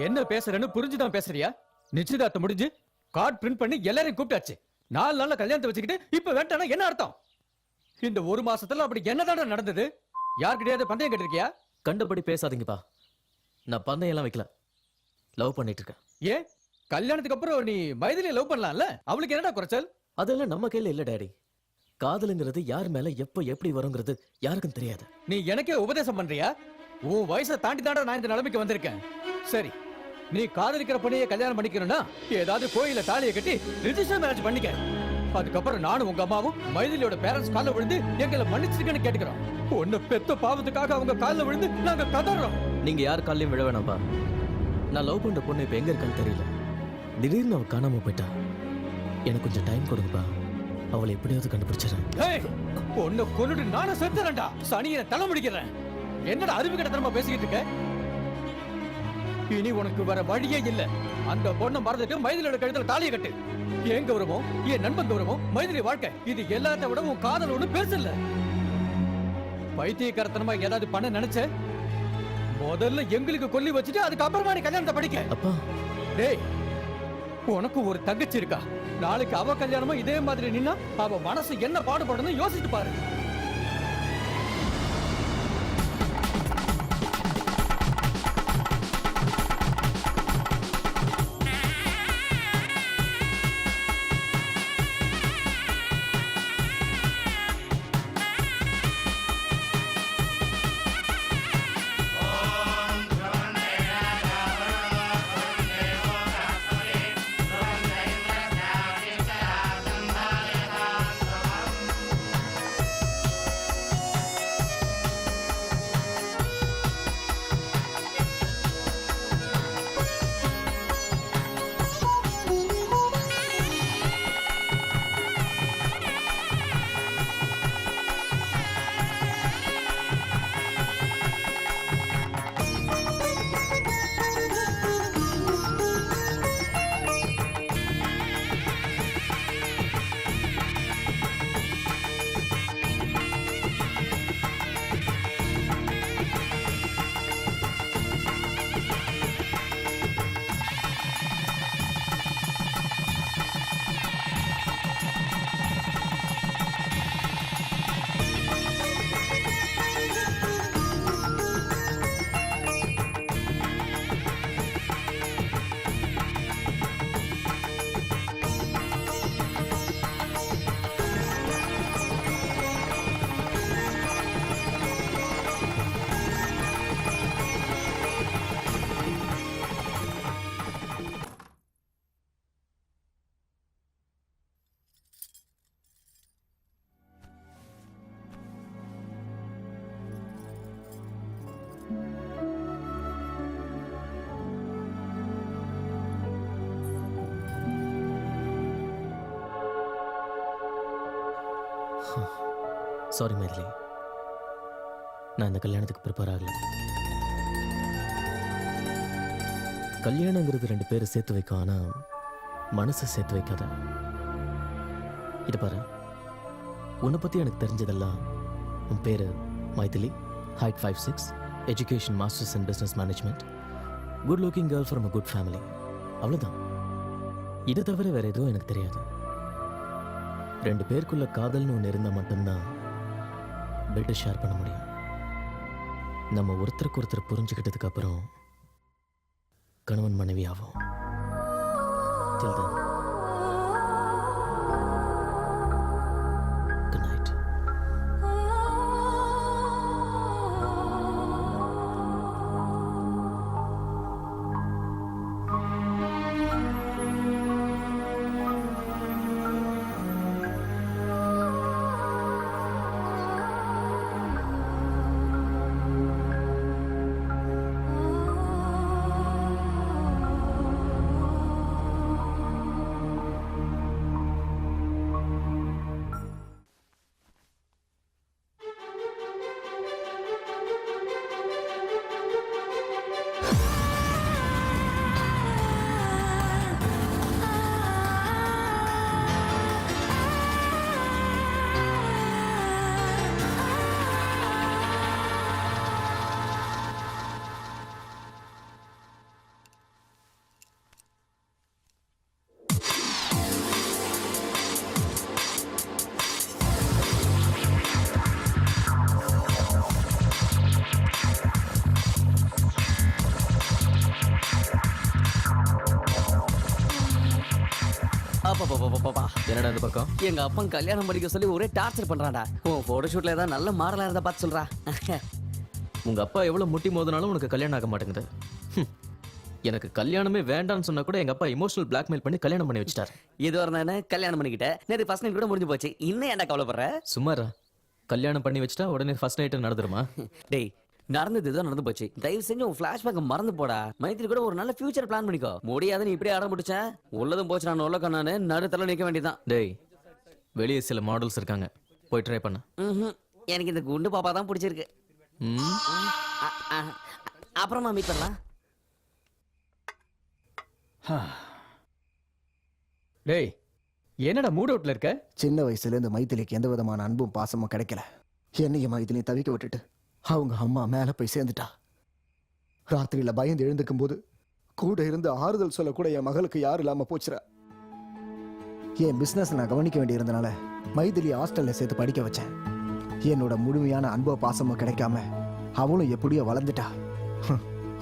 என்ன பேசுறேன்னு புரிஞ்சுதான் பேசுறியா? நிச்சயதார்த்தம் முடிஞ்சு கார்டு பிரிண்ட் பண்ணி எல்லாரையும் கூப்பிட்டாச்சு. 4 நாள்ல கல்யாணத்தை வச்சுக்கிட்டு இப்ப வேண்டானா என்ன அர்த்தம்? இந்த 1 மாசத்துல அப்படி என்னதான நடந்தது? யார்கிட்டயாவது பந்தயம் கேட்டிருக்கியா? கண்டபடி பேசாதீங்கப்பா. நான் பந்தயம் எல்லாம் வைக்கல. லவ் பண்ணிட்டு இருக்கேன். ஏன் கல்யாணத்துக்கு அப்புறம் நீ மைதிலியை லவ் பண்ணலாம்ல? அவளுக்கு என்னடா குறைச்சல்? அதெல்லாம் நம்ம கையில இல்ல டாடி. காதலுங்கிறது யார் மேல எப்ப எப்படி வருங்கிறது யாருக்கும் தெரியாது. நீ எனக்கே உபதேசம் பண்றியா? உன் வயசை தாண்டி தாண்டா நான் இந்த நிலைமைக்கு வந்திருக்கேன். சரி, நீ காதலிக்கிற பொண்ணையே கல்யாணம் பண்ணிக்கணும்னா ஏதாவது கோயில தாலியை கட்டி ரிஜிஸ்டர் மேரேஜ் பண்ணிக்க. அதுக்கப்புறம் நானும் உங்க அம்மாவும் மைதிலியோட பேரண்ட்ஸ் காலில் விழுந்து எங்களை மன்னிச்சிருக்கேன்னு கேட்டுக்கிறோம். ஒன்னு பெத்த பாவத்துக்காக அவங்க காலில் விழுந்து நாங்க கதறோம். நீங்க யார் காலையும் விழ வேணாம்பா. நான் லவ் பண்ற பொண்ணு இப்ப எங்க இருக்கான்னு தெரியல. திடீர்னு அவ காணாம போயிட்டா. எனக்கு கொஞ்சம் டைம் கொடுங்கப்பா. அவளை எப்படியாவது கண்டுபிடிச்சிடறேன். பொண்ணு கொன்னுட்டு நானும் செத்துறேன்டா. சனியை தலை முடிக்கிறேன். என்னடா அறிவு கிட்டத்தனமா பேசிக்கிட்டு இருக்க? இனி உனக்கு வர வழியே இல்ல. அந்த பொண்ணை மறந்துட்டு மைதிலியோட கழுத்துல தாலியை கட்டு. என் கௌரவம், என் நண்பன் கௌரவம், மைதிலி வாழ்க்கை, இது எல்லாத்த விட உன் காதல் ஒண்ணு பெருசு இல்ல. பைத்தியக்காரத்தனமா ஏதாவது பண்ண நினைச்ச முதல்ல எங்களுக்கு கொல்லி வச்சுட்டு அதுக்கப்புறமா நீ கல்யாணத்தை படிக்க. அப்பா, டேய், உனக்கு ஒரு தங்கச்சி இருக்கா? நாளைக்கு அவ கல்யாணமா இதே மாதிரி நின்னா அவ மனசு என்ன பாடுபடணும் யோசிச்சு பாரு. சாரி மைதிலி, நான் இந்த கல்யாணத்துக்கு ப்ரிப்பேர் ஆகல. கல்யாணங்கிறது 2 பேரை சேர்த்து வைக்கும், ஆனா மனசை சேர்த்து வைக்காத. இதை பாரு, உன்னை பத்தி எனக்கு தெரிஞ்சதெல்லாம் உன் பேரு Maithili, height 5'6", education masters in business management, good looking girl from a good family. அவ்வளோதான். இதை தவிர வேற எதுவும் எனக்கு தெரியாது. 2 பேருக்குள்ள காதல்னு ஒன்று இருந்தால் மட்டும்தான் பெட்டை ஷேர் பண்ண முடியும். நம்ம ஒருத்தருக்கு ஒருத்தர் புரிஞ்சுக்கிட்டதுக்கு அப்புறம் கணவன் மனைவி ஆகும். Till then, good night. அப்பா என்னடா இந்த பக்கம்? எங்க அப்பன் கல்யாணம் பண்ணிக்க சொல்லி ஒரே டார்ச்சர் பண்றான்டா. உன் போட்டோ ஷூட்ல ஏதாவது நல்ல மாடலா இருந்தா பார்த்து சொல்றா. உங்க அப்பா எவ்வளவு முட்டி மோதினாலும் உனக்கு கல்யாணம் ஆக மாட்டேங்குது. எனக்கு கல்யாணமே வேண்டாம்னு சொன்னா கூட எங்க அப்பா இமோஷனல் பிளாக்மெயில் பண்ணி கல்யாணம் பண்ணி வச்சிட்டாரு. இது வரதானே கல்யாணம் பண்ணிக்கிட்டேன். நேற்று ஃபர்ஸ்ட் நைட் கூட முடிஞ்சு போச்சு. இன்னும் ஏன்டா கவலைப்படுற? சும்மாரா, கல்யாணம் பண்ணி வச்சிட்டா உடனே ஃபர்ஸ்ட் நைட் நடந்துருமா? டேய், நடந்தது தான் நடந்து போச்சு. தயவு செஞ்சு உன் ஃபிளாஷ்பேக் மறந்து போடா. மைத்திரி கூட ஒரு நல்ல ஃபியூச்சர் பிளான் பண்ணிக்கோ. முடியாது, நீ இப்படியே அடம் பிடிச்சேன். உள்ளதும் போச்சு, நான் உள்ள கண்ணானு நடுத்தல நிக்க வேண்டியதான். டேய், வெளியே சில மாடல்ஸ் இருக்காங்க, போய் ட்ரை பண்ண. எனக்கு இந்த குண்டு பாப்பா தான் பிடிச்சிருக்கு. அப்புறமா மீட் பண்ணலாம். டேய், என்னடா மூட் அவுட்ல இருக்க? சின்ன வயசுல இந்த மைதிலிக்கு எந்த விதமான அன்பும் பாசமும் கிடைக்கல. என்னைய மைதிலி தவிக்க விட்டுட்டு அவங்க அம்மா மேல போய் சேர்ந்துட்டா. ராத்திரியில பயந்து எழுந்துக்கும் போது கூட இருந்து ஆறுதல் சொல்ல கூட என் மகளுக்கு யாரும் இல்லாம போச்சுரா. என் பிசினஸ் நான் கவனிக்க வேண்டியிருந்தனால மைதிலி ஹாஸ்டல்ல சேர்த்து படிக்க வச்சேன். என்னோட முழுமையான அன்போ பாசமோ கிடைக்காம அவளும் எப்படியோ வளர்ந்துட்டா.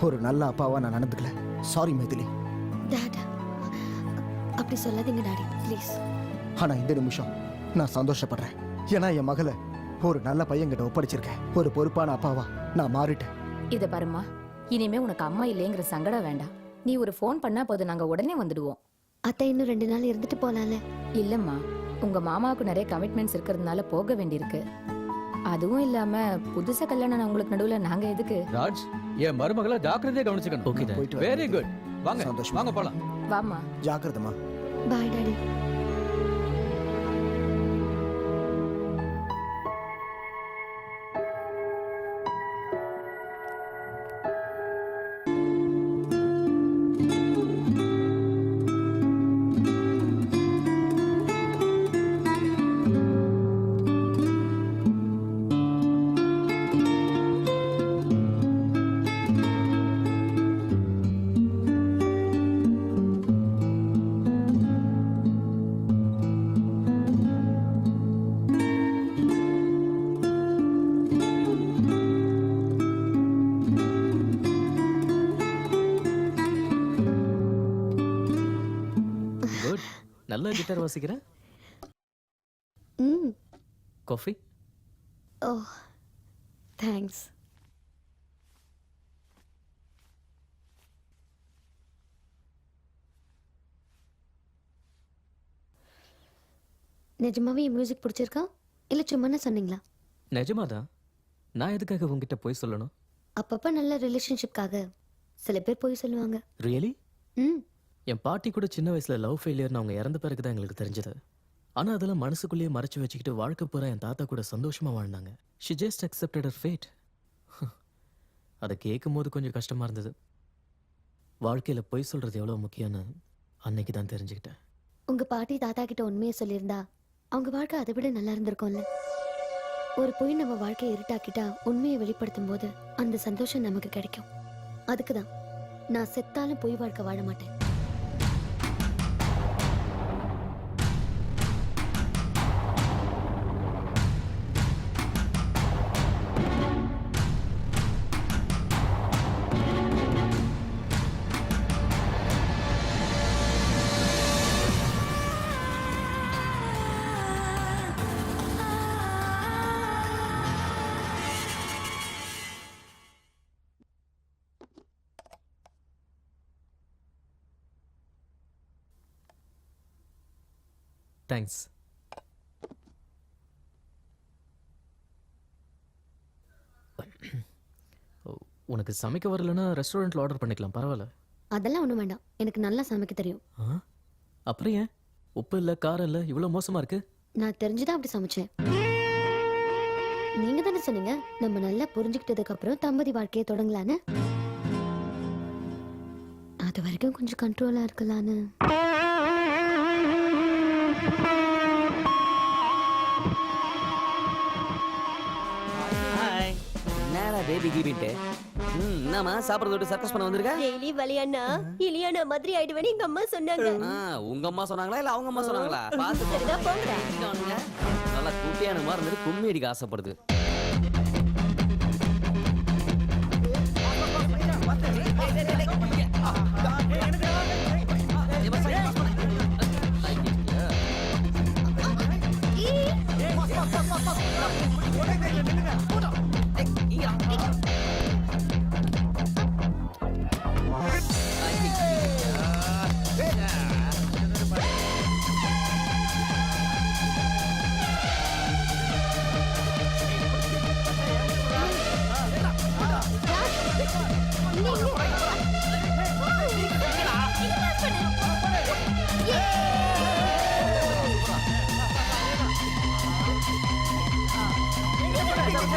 ஒரு நல்ல அப்பாவா நான் நடந்துக்கல. சாரி மைதிலி. டாட், அப்படி சொல்லாதீங்க டாடி, ப்ளீஸ். ஆனா இந்த நிமிஷம் நான் சந்தோஷப்படுறேன். ஏன்னா என் மகளை ஒரு நல்ல பையன்கிட்ட ஒப்படைச்சிருக்கேன். ஒரு பொறுப்பான அப்பாவா நான் மாறிட்டேன். இத பாருமா, இனிமே உனக்கு அம்மா இல்லைங்கிற சங்கடம் வேண்டாம். நீ ஒரு ஃபோன் பண்ணா போதும், நாங்க உடனே வந்துடுவோம். அத்தை இன்னும் 2 நாள் இருந்துட்டு போலாம்ல? இல்லம்மா, உங்க மாமாவுக்கு நிறைய கமிட்மெண்ட்ஸ் இருக்கிறதுனால போக வேண்டியிருக்கு. அதுவும் இல்லாம புதுசா கல்யாணம் உங்களுக்கு நடுவுல நாங்க எதுக்கு? ராஜ், என் மருமகளை ஜாக்கிரதையா கவனிச்சுக்கணும். Okay, Dad. போயிட்டு வரேன். Very good. வாங்க சந்தோஷம். வாங்க போலாம். வாமா. ஜாக்கிரதமா. Bye daddy. குட், நல்லா கிட்டார் வாசிக்கிற. ம். காஃபி? Oh, thanks. நிஜமாவே என் மியூசிக் பிடிச்சிருக்கா இல்ல சும்மா சொன்னீங்களா? நிஜமாதான். நான் எதுக்காக உங்ககிட்ட போய் சொல்லணும்? அப்பப்ப நல்ல ரிலேஷன்ஷிப்காக சில பேர் போய் சொல்லுவாங்க. ரியலி? ம். என் பாட்டி கூட சின்ன வயசுல லவ் ஃபெயிலியர்னு அவங்க இறந்த பிறகு தான் எங்களுக்கு தெரிஞ்சது. ஆனா அதெல்லாம் மனசுக்குள்ளேயே மறைச்சு வச்சுக்கிட்டு வாழ்க்கை பூரா என் தாத்தா கூட சந்தோஷமா வாழ்ந்தாங்க. She just accepted her fate. அதை கேட்கும் போது கொஞ்சம் கஷ்டமா இருந்தது. வாழ்க்கையில பொய் சொல்றது எவ்வளவு முக்கியம்னு அன்னைக்கு தான் தெரிஞ்சுக்கிட்டேன். உங்க பாட்டி தாத்தா கிட்ட உண்மையை சொல்லியிருந்தா அவங்க வாழ்க்கை அதை விட நல்லா இருந்திருக்கும்ல. ஒரு பொய் நம்ம வாழ்க்கையை இருட்டாக்கிட்டா உண்மையை வெளிப்படுத்தும் போது அந்த சந்தோஷம் நமக்கு கிடைக்கும். அதுக்குதான் நான் செத்தாலும் பொய் வாழ்க்கை வாழ மாட்டேன். தேங்க்ஸ். உனக்கு சமைக்க வரலன்னா ரெஸ்டாரண்ட்ல ஆர்டர் பண்ணிக்கலாம், பரவாயில்ல. அதெல்லாம் ஒண்ணும் வேண்டாம், எனக்கு நல்லா சமைக்க தெரியும். அப்புறம் ஏன் உப்பு இல்ல காரம் இல்ல இவ்வளவு மோசமா இருக்கு? நான் தெரிஞ்சுதான் அப்படி சமைச்சேன். நீங்க தானே சொன்னீங்க நம்ம நல்லா புரிஞ்சுக்கிட்டதுக்கு அப்புறம் தம்பதி வாழ்க்கையை தொடங்கலான்னு. அது வரைக்கும் கொஞ்சம் கண்ட்ரோலா இருக்கலான்னு. என்னடா பேபி கீபிட்டு? என்னம்மா சாப்பிடுறத விட்டு சர்க்கஸ் பண்ண வந்திருக்க? டெய்லி வலியானா இலியானா மாதிரி ஆயிடுவேன்னு எங்க அம்மா சொன்னாங்க. உங்க அம்மா சொன்னாங்களா இல்ல அவங்க அம்மா சொன்னாங்களா? பாத்து சரிதான் போங்கடா. நல்லா குட்டியான மாதிரி இருந்துட்டு கும்மி அடிக்க ஆசைப்படுது.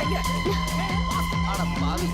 இங்க. அட பாவி.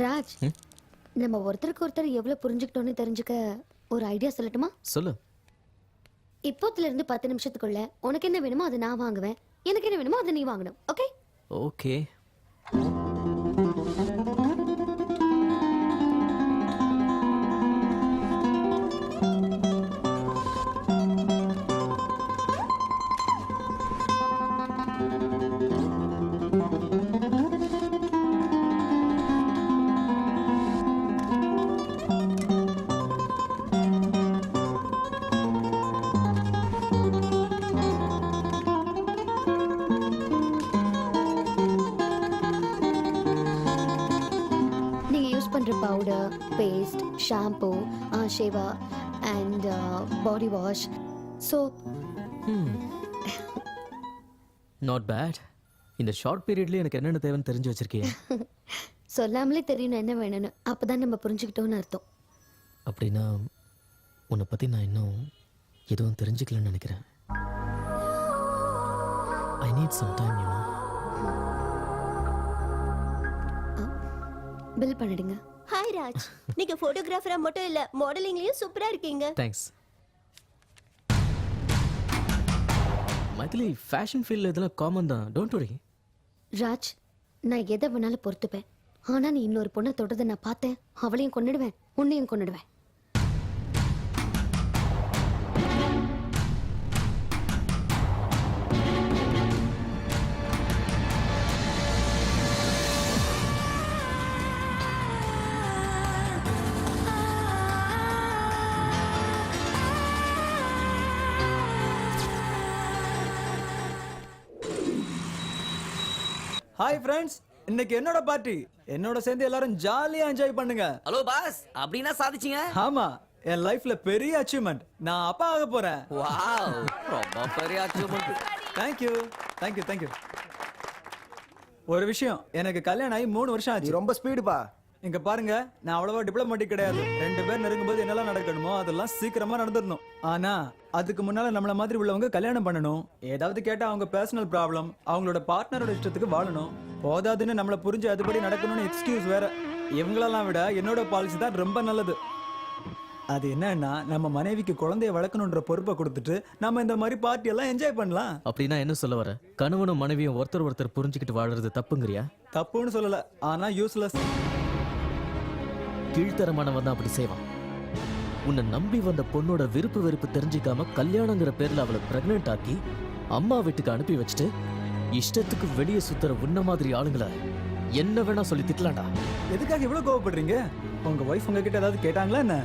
ராஜ் நம்ம ஒருத்தருக்கு ஒருத்தர் எவ்வளவு புரிஞ்சுக்கிட்டோன்னு தெரிஞ்சுக்க ஒரு ஐடியா சொல்லட்டுமா? சொல்லு. இப்போத்துல இருந்து 10 நிமிஷத்துக்குள்ள உனக்கு என்ன வேணுமோ அதை நான் வாங்குவேன், எனக்கு என்ன வேணுமோ அதை நீ வாங்கணும். ஓகே? ஓகே. நீங்க யூஸ் பண்ற பவுடர், பேஸ்ட், ஷாம்பு, ஷேவா and body wash, soap. Not bad. இந்த ஷார்ட் பீரியட்ல எனக்கு என்னென்ன தேவைன்னு தெரிஞ்சு வச்சிருக்கீங்க. சொல்லாமலே தெரியணும் என்ன வேணும்னு. அப்பதான் நம்ம புரிஞ்சுக்கிட்டோம்னு அர்த்தம். அப்படின்னா உன்னை பத்தி நான் இன்னும் எதுவும் தெரிஞ்சுக்கலன்னு நினைக்கிறேன். I need some time, you know. Bill பண்ணிடுங்க. ஹாய் ராஜ், நீங்க போட்டோகிராஃபரா மட்டும் இல்ல மாடலிங்லயும் சூப்பரா இருக்கீங்க. தேங்க்ஸ். மைதிலி, ஃபேஷன் ஃபீல்டில் இதெல்லாம் காமன் தான். Don't worry. ராஜ், நான் எதை வேணாலும் பொறுத்துப்பேன். ஆனா நீ இன்னொரு பொண்ணை தொட்டதை நான் பார்த்தேன். அவளையும் கொன்னுடுவேன், உன்னையும் கொன்னுடுவேன். ஹாய் ஃப்ரெண்ட்ஸ், இன்னைக்கு என்னோட பார்ட்டி. என்னோட சேர்ந்து எல்லாரும் ஜாலியா என்ஜாய் பண்ணுங்க. ஹலோ பாஸ், அப்படின்னா சாதிச்சீங்க? ஆமா, என் லைஃப்ல பெரிய அச்சீவ்மெண்ட். நான் அப்பா ஆக போறேன். வாவ், ரொம்ப பெரிய அச்சீவ்மென்ட். Thank you thank you thank you. ஒரு விஷயம், எனக்கு கல்யாணம் ஆகி 3 வருஷம் நீ ஆச்சு. ரொம்ப ஸ்பீடுப்பா. இங்க பாருங்க, நான் அவ்வளவா டிப்ளமேட்டிக் கிடையாது. 2 பேர் நெருங்கும்போது என்னெல்லாம் நடக்கணுமோ அதெல்லாம் சீக்கிரமா நடந்துடணும். ஆனா அதுக்கு முன்னால நம்மள மாதிரி உள்ளவங்க கல்யாணம் பண்ணணும். ஏதாவது கேட்டா அவங்க பர்சனல் ப்ராப்ளம், அவங்களோட பார்ட்னரோட இஷ்டத்துக்கு வாழணும். போதாதுன்னு நம்மள புரிஞ்சு அதுபடி நடக்கணும்னு எக்ஸ்கியூஸ் வேற. இவங்களெல்லாம் விட என்னோட பாலிசி தான் ரொம்ப நல்லது. அது என்னன்னா, நம்ம மனைவிக்கு குழந்தைய வளர்க்கணுன்ற பொறுப்பை கொடுத்துட்டு நம்ம இந்த மாதிரி பார்ட்டி எல்லாம் என்ஜாய் பண்ணலாம். அப்படின்னா என்ன சொல்ல வர? கணவனும் மனைவியும் ஒருத்தர் ஒருத்தர் புரிஞ்சுக்கிட்டு வாழறது தப்புங்கிறியா? தப்புன்னு சொல்லல, ஆனா யூஸ்லெஸ். கீழ்த்தரமானவன் தான் அப்படி செய்வான். உன்னை நம்பி வந்த பொண்ணோட விருப்பு வெறுப்பு தெரிஞ்சுக்காம கல்யாணங்கிற பேர்ல அவளை பிரெக்னென்ட் ஆக்கி அம்மா வீட்டுக்கு அனுப்பி வச்சுட்டு இஷ்டத்துக்கு வெளியே சுத்துற உன்ன மாதிரி ஆளுங்களை என்ன வேணா சொல்லி திட்டலாம்டா. எதுக்காக இவ்வளவு கோவப்படுறீங்க? உங்க வைஃப் உங்ககிட்ட ஏதாவது கேட்டாங்களா என்ன?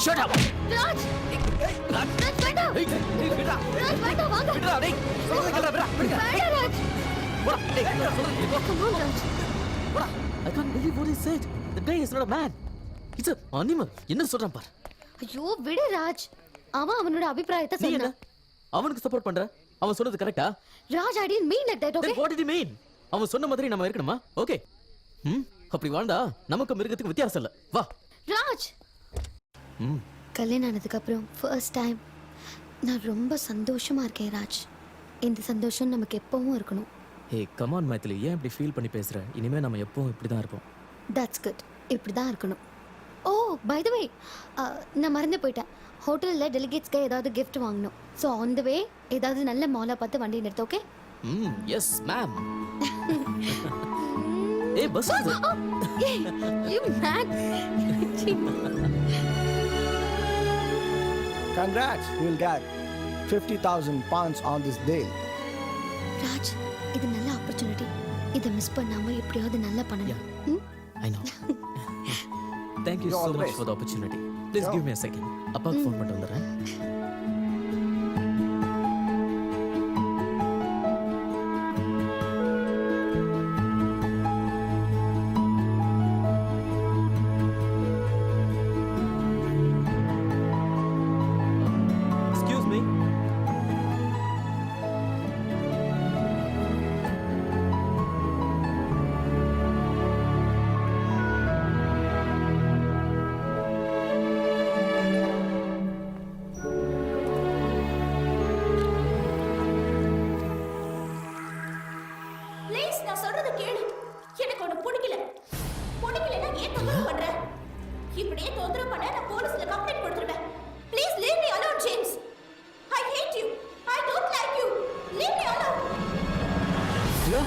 Shut up! ராஜ்! ராஜ், வேண்டாம்! ராஜ், வேண்டாம், வாங்க! வேண்டாம், Raj! Come on, Raj. I can't believe what he said. The guy is not a man. He's a animal. என்ன சொல்றான் பார். ஐயோ, விடு ராஜ். அவனோட அபிப்பிராயத்தை நீ என்ன சொன்னான். அவனுக்கு சப்போர்ட் பண்ற? அவன் சொன்னது கரெக்ட்டா? Raj, I didn't mean like that, okay? Then what did he mean? அவன் சொன்ன மாதிரி நம்ம இருக்கணுமா? ஓகே. அப்படி வாழ்ந்தா நமக்கு மிருகத்துக்கு வித்தியாசம் இல்ல. வா. ராஜ், கல்யாணம் ஆனதுக்கு அப்புறம் ஃபர்ஸ்ட் டைம் நான் ரொம்ப சந்தோஷமா இருக்கேன் ராஜ். இந்த சந்தோஷம் நமக்கு எப்பவும் இருக்கணும். Hey, come on மைதிலி, ஏன் இப்படி ஃபீல் பண்ணி பேசுற? இனிமே நம்ம எப்பவும் இப்படி தான் இருப்போம். That's good. இப்படி தான் இருக்கணும். ஓ, பை த வே, நான் மறந்து போயிட்டேன். ஹோட்டலில் டெலிகேட்ஸ்க்கு ஏதாவது gift வாங்கணும். ஸோ ஆன் த வே ஏதாவது நல்ல மாலை பார்த்து வண்டி நிறுத்த, ஓகே? Yes ma'am. ஏய் பஸ் வருது. You mad? Congrats, you will get 50,000 pounds on this deal. Raj, இது நல்ல ஆப்பர்ச்சுனிட்டி. இதை மிஸ் பண்ணாம எப்படியாவது நல்லா பண்ணணும். I know. Thank you You're all so the much best. for the opportunity. Please give me a second. அப்பாவுக்கு phone பண்ணிட்டு வந்துடுறேன். Excuse me. ப்ளீஸ் நான் சொல்றத கேளு. எனக்கு உன்னை பிடிக்கல. பிடிக்கலன்னா ஏன் தொந்தரவு பண்ற? இப்படியே தொந்தரவு பண்ண நான் போலீஸ்ல கம்ப்ளைண்ட் கொடுத்துருவேன். Please leave me alone James. I hate you. I don't like you. Leave me alone. Priya,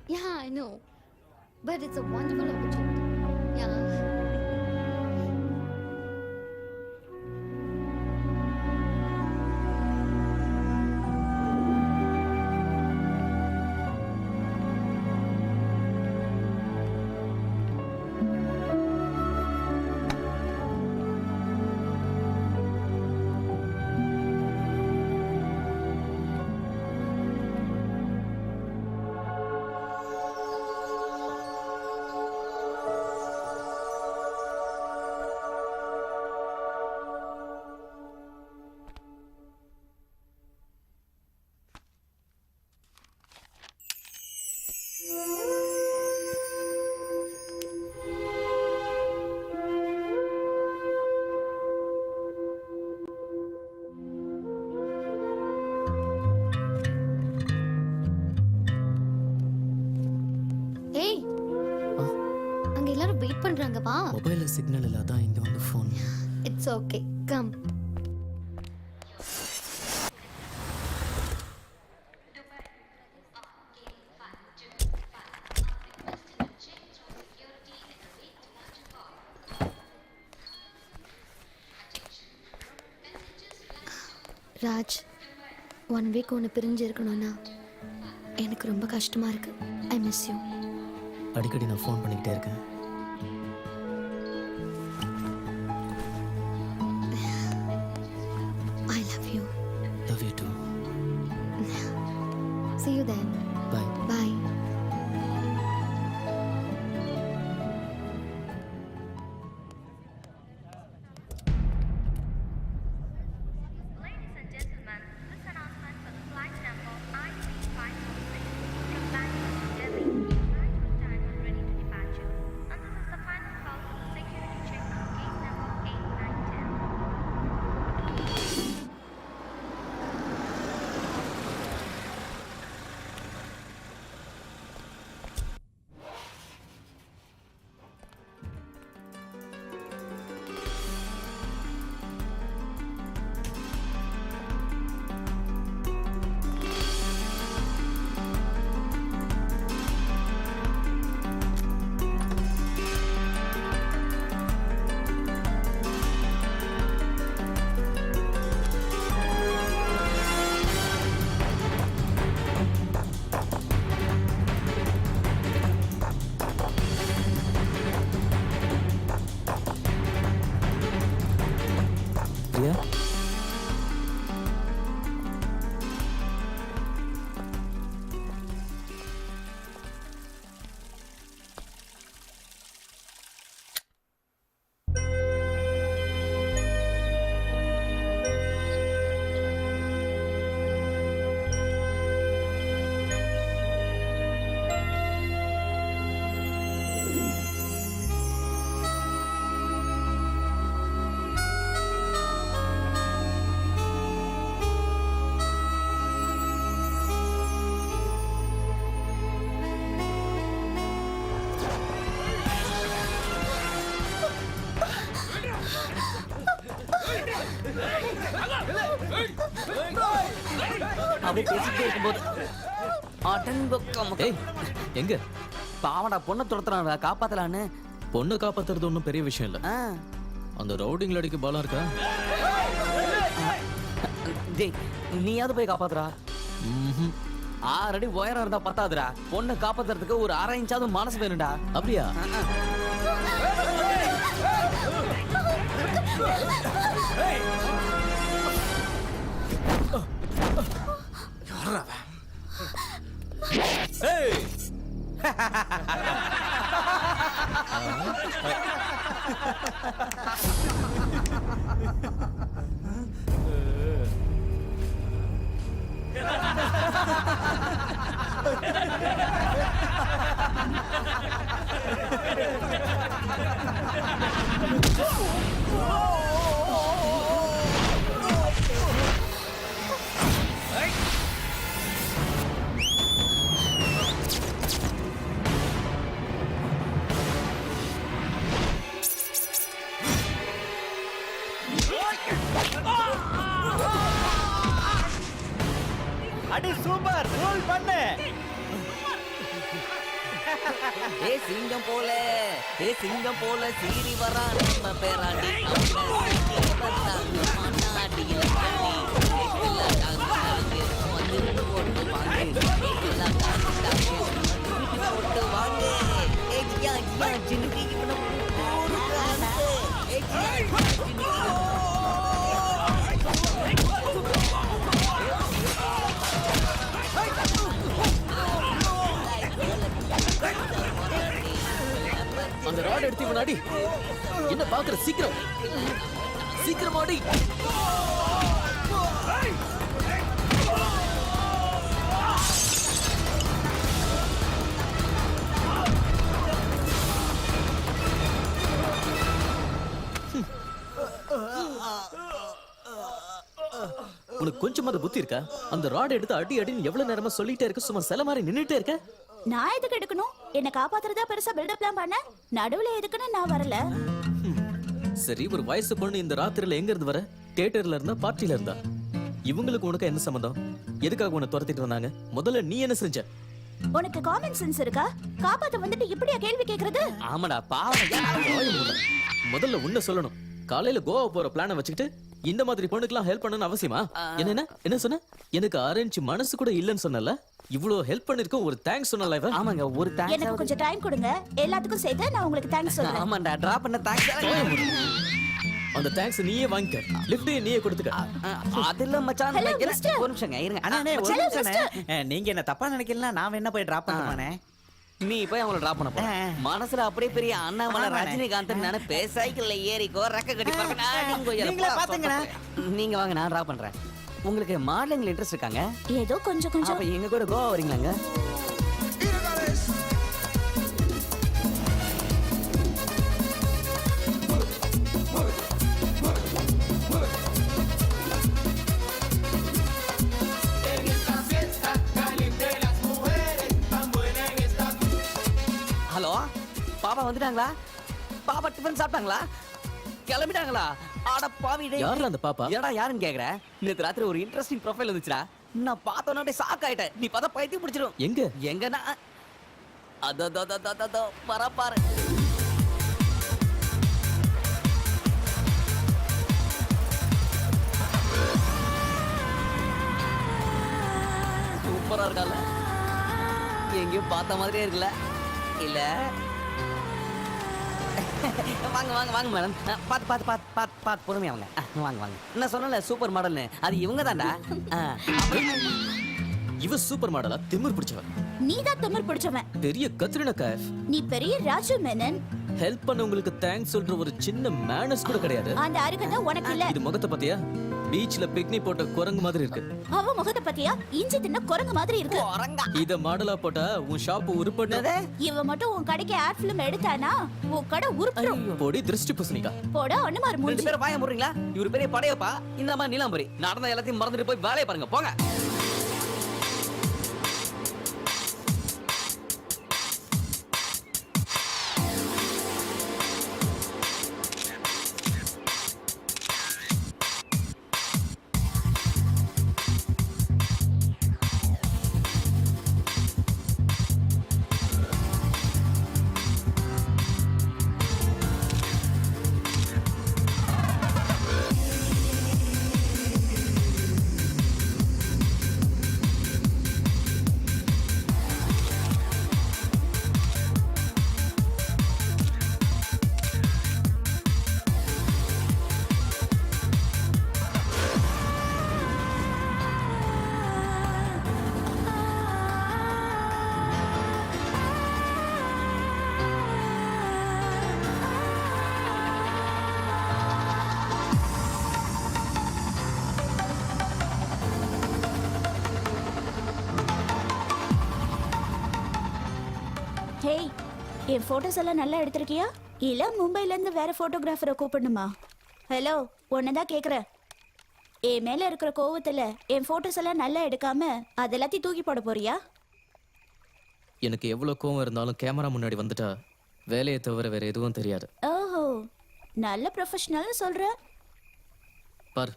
Yeah, I know. But it's a wonderful opportunity. Yeah. Hey. அங்க எல்லாரும் வெயிட் பண்றாங்க வா. மொபைல்ல சிக்னல் இல்ல, அதான் இங்க வந்து phone. It's okay. Come. Raj, 1 week ஒன்று பிரிஞ்சு இருக்கணும்னா எனக்கு ரொம்ப கஷ்டமா இருக்கு. I miss you. அடிக்கடி நான் ஃபோன் பண்ணிக்கிட்டே இருக்கேன். I love you. Love you too. See you then. Bye. Bye. Ladies and gentlemen, this announcement for the flight number IC546 from Bangalore to Delhi. Flight with time is ready to departure. And this is the final call for the security check on gate number 8910. Priya, அப்படியே பேசிட்டே இருக்கும்போது அடங்கொக்கம். ஏய் எங்க பாவடா பொண்ணை துரத்துறான்டா, காப்பாத்தலான்னு. பொண்ணு காப்பாத்துறது ஒன்றும் பெரிய விஷயம் இல்ல. ஆ. அந்த ரவுடிங்ல அடிக்க பலம் இருக்கா? டேய் நீயாவது போய் காப்பாத்துறா. 6 அடி உயரம் இருந்தா பத்தாதுடா. பொண்ணை காப்பாத்துறதுக்கு ஒரு 1/2 இன்ச்சாவது மனசு வேணும்டா. அப்படியா? அடி சூப்பர், ரோல் பண்ணு. ஏ சிங்கம் போல, ஏ சிங்கம் போல சீறி வரா நம்ம பேராண்டி. அந்த ராட் எடுத்து முன்னாடி என்ன பாக்குற? சீக்கிரம் சீக்கிரம் ஆடி. உனக்கு கொஞ்சமாவது புத்தி இருக்கா? அந்த ராட் எடுத்து அடி அடின்னு எவ்வளவு நேரமா சொல்லிட்டே இருக்க, சும்மா சில மாதிரி நின்னுட்டே இருக்க. நான் எதுக்கு எடுக்கணும்? என்ன காப்பாத்துறதா பெருசா பில்டப்லாம் பண்ண? நடுவுல எதுக்குன்னு நான் வரல. சரி, ஒரு வயசு பொண்ணு இந்த ராத்திரில எங்க இருந்து வர? தியேட்டர்ல இருந்தா, பார்ட்டில இருந்தா? இவங்களுக்கு உனக்கு என்ன சம்பந்தம்? எதுக்காக உன்னை துரத்திட்டு வந்தாங்க? முதல்ல நீ என்ன செஞ்ச? உனக்கு காமன் சென்ஸ் இருக்கா? காப்பாத்த வந்துட்டு இப்படியா கேள்வி கேக்குறது? ஆமாடா பாவம். வாயை மூடு. முதல்ல உன்னை சொல்லணும். காலையில கோவா போற பிளான வச்சுக்கிட்டு இந்த மாதிரி பொண்ணுக்குலாம் ஹெல்ப் பண்ணணும்னு அவசியமா? என்ன சொன்ன? எனக்கு அரேஞ்ச் மனசு கூட இல்லன்னு சொன்னல. இவ்வளவு ஹெல்ப் பண்ணிருக்கோம், ஒரு தேங்க்ஸ் சொன்னல இவ. ஆமாங்க, ஒரு எனக்கு தேங்க்ஸ். கொஞ்சம் டைம் கொடுங்க, எல்லாத்துக்கும் சேர்த்து நான் உங்களுக்கு தேங்க்ஸ் சொல்றேன். ஆமாண்டா, டிரா பண்ண தேங்க்ஸ். அந்த தேங்க்ஸ் நீயே வாங்கிக்க, லிஃப்ட் நீயே கொடுத்துக்க. அது இல்ல மச்சான். Hello, இருங்க, mister. ஒரு நிமிஷங்க இருங்க. அண்ணே ஒரு Hello, நிமிஷம். நீங்க என்ன தப்பா நினைக்கலாம், நான் வேணா போய் டிராப் பண்ணுவானே. நீ போய் அவங்கள டிராப் பண்ண போ. மனசுல அப்படியே பெரிய அண்ணாமலை ரஜினிகாந்த் நினைப்பே. சைக்கிள்ல ஏறிக்கோ, ரெக்க கட்டி நீங்களே பாத்துங்கண்ணா. நீங்க வாங்க, நான் டிராப் பண்றேன். உங்களுக்கு மாடலிங்ல இன்ட்ரெஸ்ட் இருக்காங்க? ஏதோ கொஞ்சம் கொஞ்சம். அப்ப எங்க கூட கோவா வரீங்களாங்க? ஹலோ, பாப்பா வந்துட்டாங்களா? பாப்பா டிஃபன் சாப்பிட்டாங்களா? கிளம்பிட்டாங்களா? அட பாவி டேய். யாருல அந்த பாப்பா? ஏடா யாருன்னு கேக்குற? நேத்து ராத்திரி ஒரு இன்ட்ரெஸ்டிங் ப்ரொஃபைல் வந்துச்சுடா. நான் பார்த்தோன்னே ஷாக் ஆயிட்டேன். நீ பார்த்தா பைத்தியம் பிடிச்சிரும். எங்க? எங்கனா அதோ பரப்பாரு. சூப்பரா இருக்கல. எங்கேயும் பார்த்த மாதிரியே இருக்குல்ல? இல்ல வாங்க வாங்க வாங்க மேடம். பார்த்து பொறுமையா வாங்க. வாங்க வாங்க. நான் சொன்னல சூப்பர் மாடல்னு, அது இவங்க தான்டா. இவ சூப்பர் மாடலா? திமிர் பிடிச்சவ. நீதான் திமிர் பிடிச்சவன். பெரிய கத்ரினா கைஃப். நீ பெரிய ராஜு மேனன். ஹெல்ப் பண்ணவங்களுக்கு தேங்க்ஸ் சொல்ற ஒரு சின்ன மேனர்ஸ் கூட கிடையாது. அந்த அருகதை உனக்கு இல்ல. இது முகத்தை பாத்தியா? பீச்ல பிக்னிக் போட்ட குரங்கு மாதிரி இருக்கு. அவ முகத்தை பத்தியா? இஞ்சி தின்ன குரங்கு மாதிரி இருக்கு. இத மாடலா போட்டா உன் ஷாப் உருப்பட்டதே. இவ மட்டும் உன் கடைக்கு ஆட் ஃபிலிம் எடுத்தானா உன் கடை உருப்பிடும். போடி திருஷ்டி பூசணிக்கா. போடா அண்ணமார் ரெண்டு மூஞ்சி. பேரும் வாய முறீங்களா? இவரு பெரிய படையப்பா, இந்த மாதிரி நீலாம்பரி. நடந்த எல்லாத்தையும் மறந்துட்டு போய் வேலையை பாருங்க, போங்க. என் போட்டோஸ் எல்லாம் நல்லா எடுத்திருக்கியா இல்ல மும்பைல இருந்து வேற போட்டோகிராஃபரை கூப்பிடணுமா? ஹலோ, உன்னதான் கேக்குறேன். என் மேல இருக்கிற கோவத்துல என் போட்டோஸ் எல்லாம் நல்லா எடுக்காம அதெல்லாத்தையும் தூக்கி போட போறியா? எனக்கு எவ்வளோ கோவம் இருந்தாலும் கேமரா முன்னாடி வந்துட்டா வேலையை தவிர வேற எதுவும் தெரியாது. ஓஹோ, நல்ல ப்ரொஃபஷனல் சொல்ற. பார்,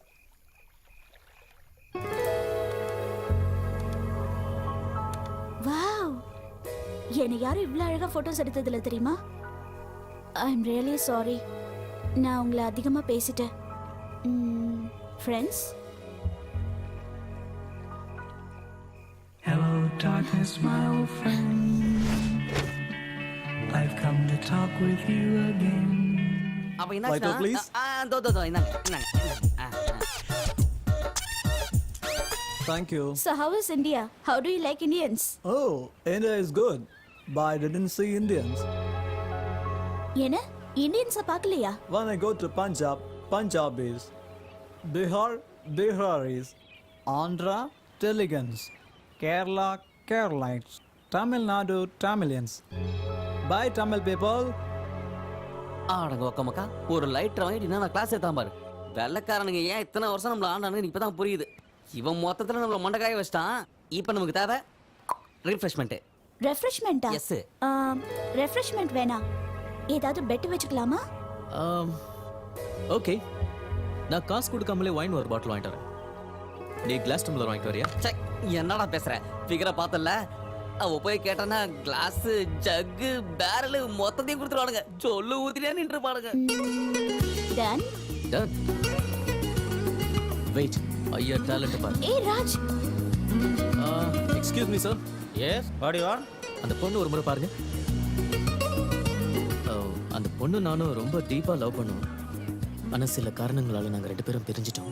வாவ், என்னை யாரும் இவ்வளவு அழகா போட்டோஸ் எடுத்ததில்ல தெரியுமா? ஐ எம் ரியலி சாரி, நான் உங்களை அதிகமா பேசிட்டேன். Friends, Hello, darkness, my old friend. I've come to talk with you again. அப்ப என்ன please. தோ இந்தாங்க இந்தாங்க. Thank you. so how is India? How do you like Indians? Oh, India is good, but I didn't see Indians. என்ன இந்தியன்ஸை பார்க்கலையா? When I go to Punjab, Punjabis. Bihar, Biharis. Andhra, Teluguns. Kerala, Keralites. Tamil Nadu, Tamilians. Bye, Tamil people. ஆடங்க ஒக்கமக்கா ஒரு lighter வாங்கிட்டு நான் class எடுத்தான் பாரு. வெள்ளைக்காரனுங்க ஏன் இத்தனை வருஷம் நம்மள ஆண்டானுங்க இப்பதான் புரியுது. இவன் மொத்தத்துல நம்மள மண்டக்காய வச்சிட்டான். இப்போ நமக்கு தேவை ரிஃப்ரெஷ்மெண்ட். ரெஃப்ரெஷ்மெண்டா? எஸ். ரெஃப்ரெஷ்மெண்ட் வேணாம், ஏதாவது பெட் வச்சுக்கலாமா? ஓகே, நான் காசு கொடுக்காமலே வைன் ஒரு பாட்டில் வாங்கிட்டு வரேன். நீ கிளாஸ் டம்ளர் வாங்கிட்டு வரியா? சே, என்னடா பேசுற? ஃபிகரை பார்த்தல, அவ போய் கேட்டானா கிளாஸ் ஜக்கு பேரல் மொத்தத்தையும் கொடுத்துருவானுங்க. சொல்லு ஊத்திட்டே நின்று பாருங்க. டன். டன். வெயிட், ஐயா டேலண்ட் பாரு. ஏய் Raj. Excuse me sir. Yes, what you want? அந்த பொண்ணு ஒரு முறை பாருங்க. அந்த பொண்ணு நானும் ரொம்ப டீப்பா லவ் பண்ணுவோம். ஆனா சில காரணங்களால நாங்க 2 பேரும் பிரிஞ்சிட்டோம்.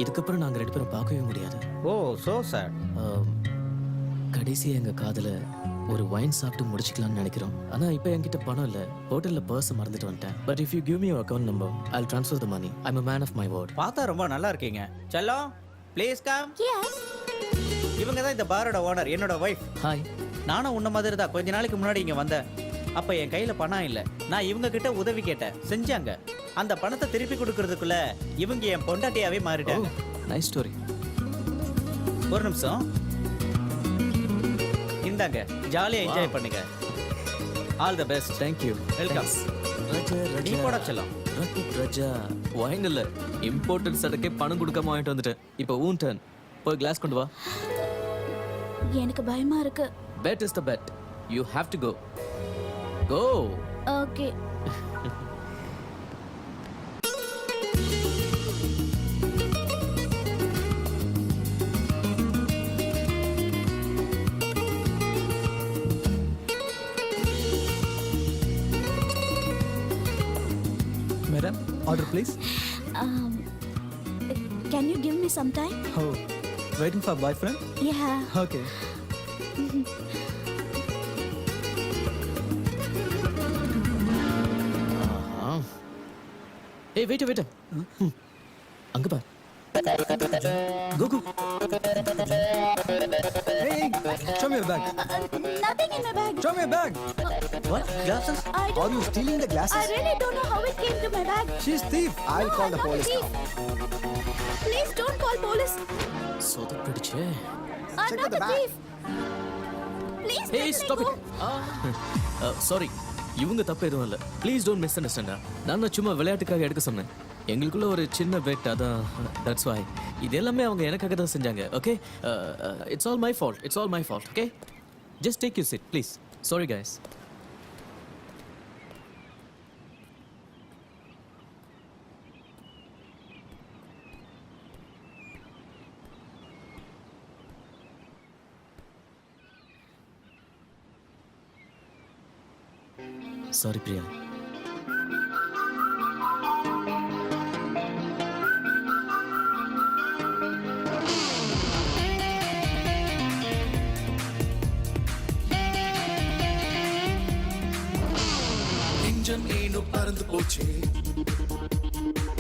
இதுக்கப்புறம் நாங்க 2 பேரும் பார்க்கவே முடியாது. ஓ, சோ சேட். கடைசியா எங்க காதல ஒரு வைன் சாப்பிட்டு முடிச்சுக்கலாம்னு நினைக்கிறோம். ஆனா இப்போ என்கிட்ட பணம் இல்ல. ஹோட்டல்ல பர்ஸ் மறந்துட்டு வந்துட்டேன். But if you give me your account number, I'll transfer the money. I'm a man of my word. பார்த்தா ரொம்ப நல்லா இருக்கீங்க. செல்லம், ப்ளீஸ் கம். எஸ். இவங்க தான் இந்த பாரோட ஓனர், என்னோட வைஃப். ஹாய். நானும் உன்ன மாதிரி தான் கொஞ்ச நாளைக்கு முன்னாடி இங்க வந்தேன். அப்ப என் கையில பணம் இல்ல. நான் இவங்க கிட்ட உதவி கேட்டேன், செஞ்சாங்க. அந்த பணத்தை திருப்பி கொடுக்கறதுக்குள்ள இவங்க என் பொண்டாட்டியாவே மாறிட்டாங்க. Nice story. ஒரு நிமிஷம், இந்தாங்க, ஜாலியா என்ஜாய் பண்ணுங்க. All the best. Thank you. Welcome. நீ போட செல்லம். ரஜா, வைன் இல்ல, இம்போர்ட்டட் சரக்கே பணம் கொடுக்காம வாங்கிட்டு வந்துட்டேன். இப்போ ஊன் டர்ன். போய் கிளாஸ் கொண்டு வா. எனக்கு பயமா இருக்கு. Bet is the bet. You have to go. Go. Okay. Madam, order please. Can you give me some time? Oh, waiting for boyfriend? Yeah. Okay. Hey, wait. அங்க பார். Go. Hey, show me your bag. Nothing in my bag. Show me your bag. What? Glasses? I Are don't you stealing the glasses? I really don't know how it came to my bag. She's thief. I'll No, call I'm the not a police thief. now. Please don't call police. சொதப்பிடுச்சே. I'm Check not the a bag. thief. Please Hey, let me stop go. it. Sorry. இவங்க தப்பு எதுவும் இல்லை. Please don't மிஸ் அண்டர்ஸ்டாண்டா. நான் சும்மா விளையாட்டுக்காக எடுக்க சொன்னேன். எங்களுக்குள்ள ஒரு சின்ன பெட், அதான் தட்ஸ் வை. இது எல்லாமே அவங்க எனக்காக தான் செஞ்சாங்க. Okay, it's all my fault. Okay, just take you sit please. Sorry guys. Sorry Priya. நெஞ்சம் ஏனோ பறந்து போச்சே,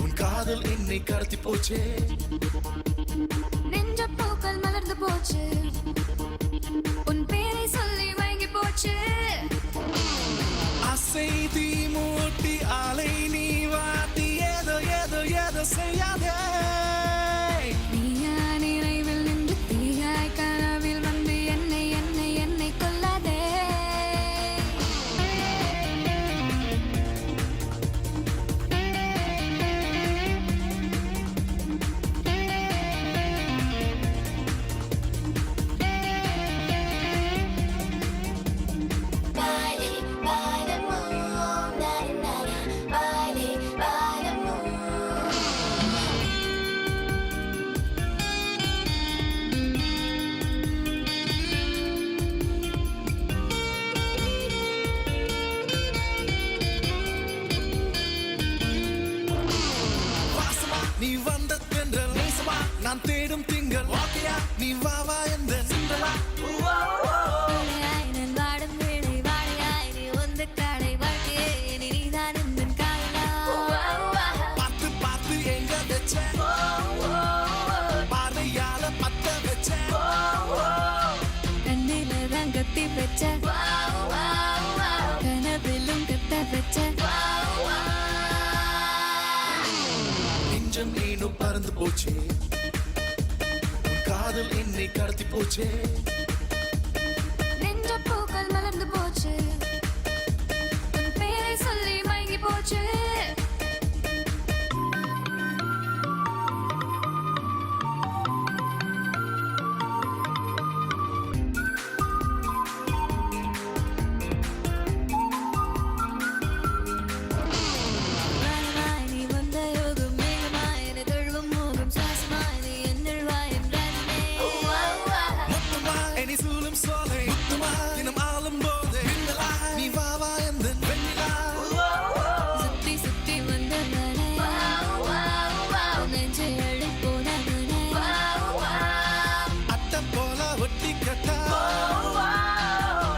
உன் காதல் என்னை கடத்தி போச்சே. நெஞ்ச பூக்கள் மலர்ந்து போச்சு, உன் பேரை சொல்லி வாங்கி போச்சு. நான் தேடும் திங்கள் வாக்கையா நீ வா வா எந்த சிந்தலா பார்த்து பார்த்து எங்க வச்ச பார்வையால பத்த வச்ச கத்தி வச்ச கனவிலும் கத்த வச்ச நெஞ்சம் ஏனோ பறந்து போச்சே உன் காதல் என்னை கடத்தி போச்சே நெஞ்ச பூக்கள் மலர்ந்து போச்சு உன் பேரை சொல்லி மயங்கி போச்சு நீ வந்த யோகம் மேகமாய் என தழுவும் மோகம் சுவாசமாய் நீ என்னள் வாயின் ராஜனே மொத்தமா இனி சூழும் சோலை முத்தமா தினம் ஆளும் போது மின்னலா நீ வா வா எந்த வெண்ணிலா சுத்தி சுத்தி வந்த மனை நெஞ்சை அழி போன மனை அட்டம் போல ஒட்டி கட்டா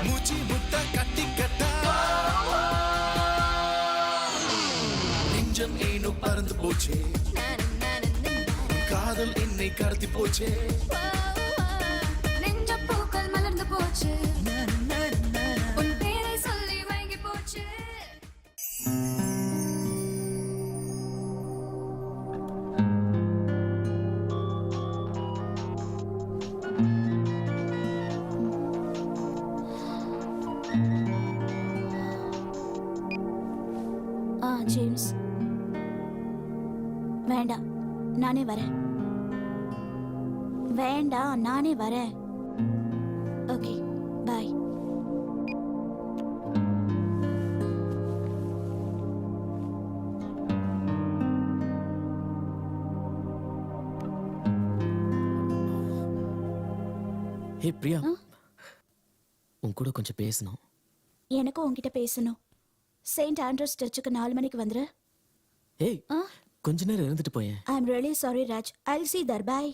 மூச்சு முட்ட கட்டி கட்டா நெஞ்சம் ஏனோ பறந்து போச்சே உன் காதல் என்னை கடத்தி போச்சே நெஞ்ச பூக்கள் மலர்ந்து போச்சு உன் பேரை சொல்லி மயங்கி போச்சு ஜேம்ஸ் வேண்டாம் நானே வரேன் வேண்டாம் நானே வரேன் ஓகே பாய் ஹே பிரியா உன் கூட கொஞ்சம் பேசணும். எனக்கும் உன்கிட்ட பேசணும். செயின்ட் ஆண்ட்ரூஸ் சர்ச்சுக்கு 4 மணிக்கு வந்துரு. ஏய் கொஞ்ச நேரம் இருந்துட்டு போயேன். I am really sorry Raj. I'll see you there. Bye.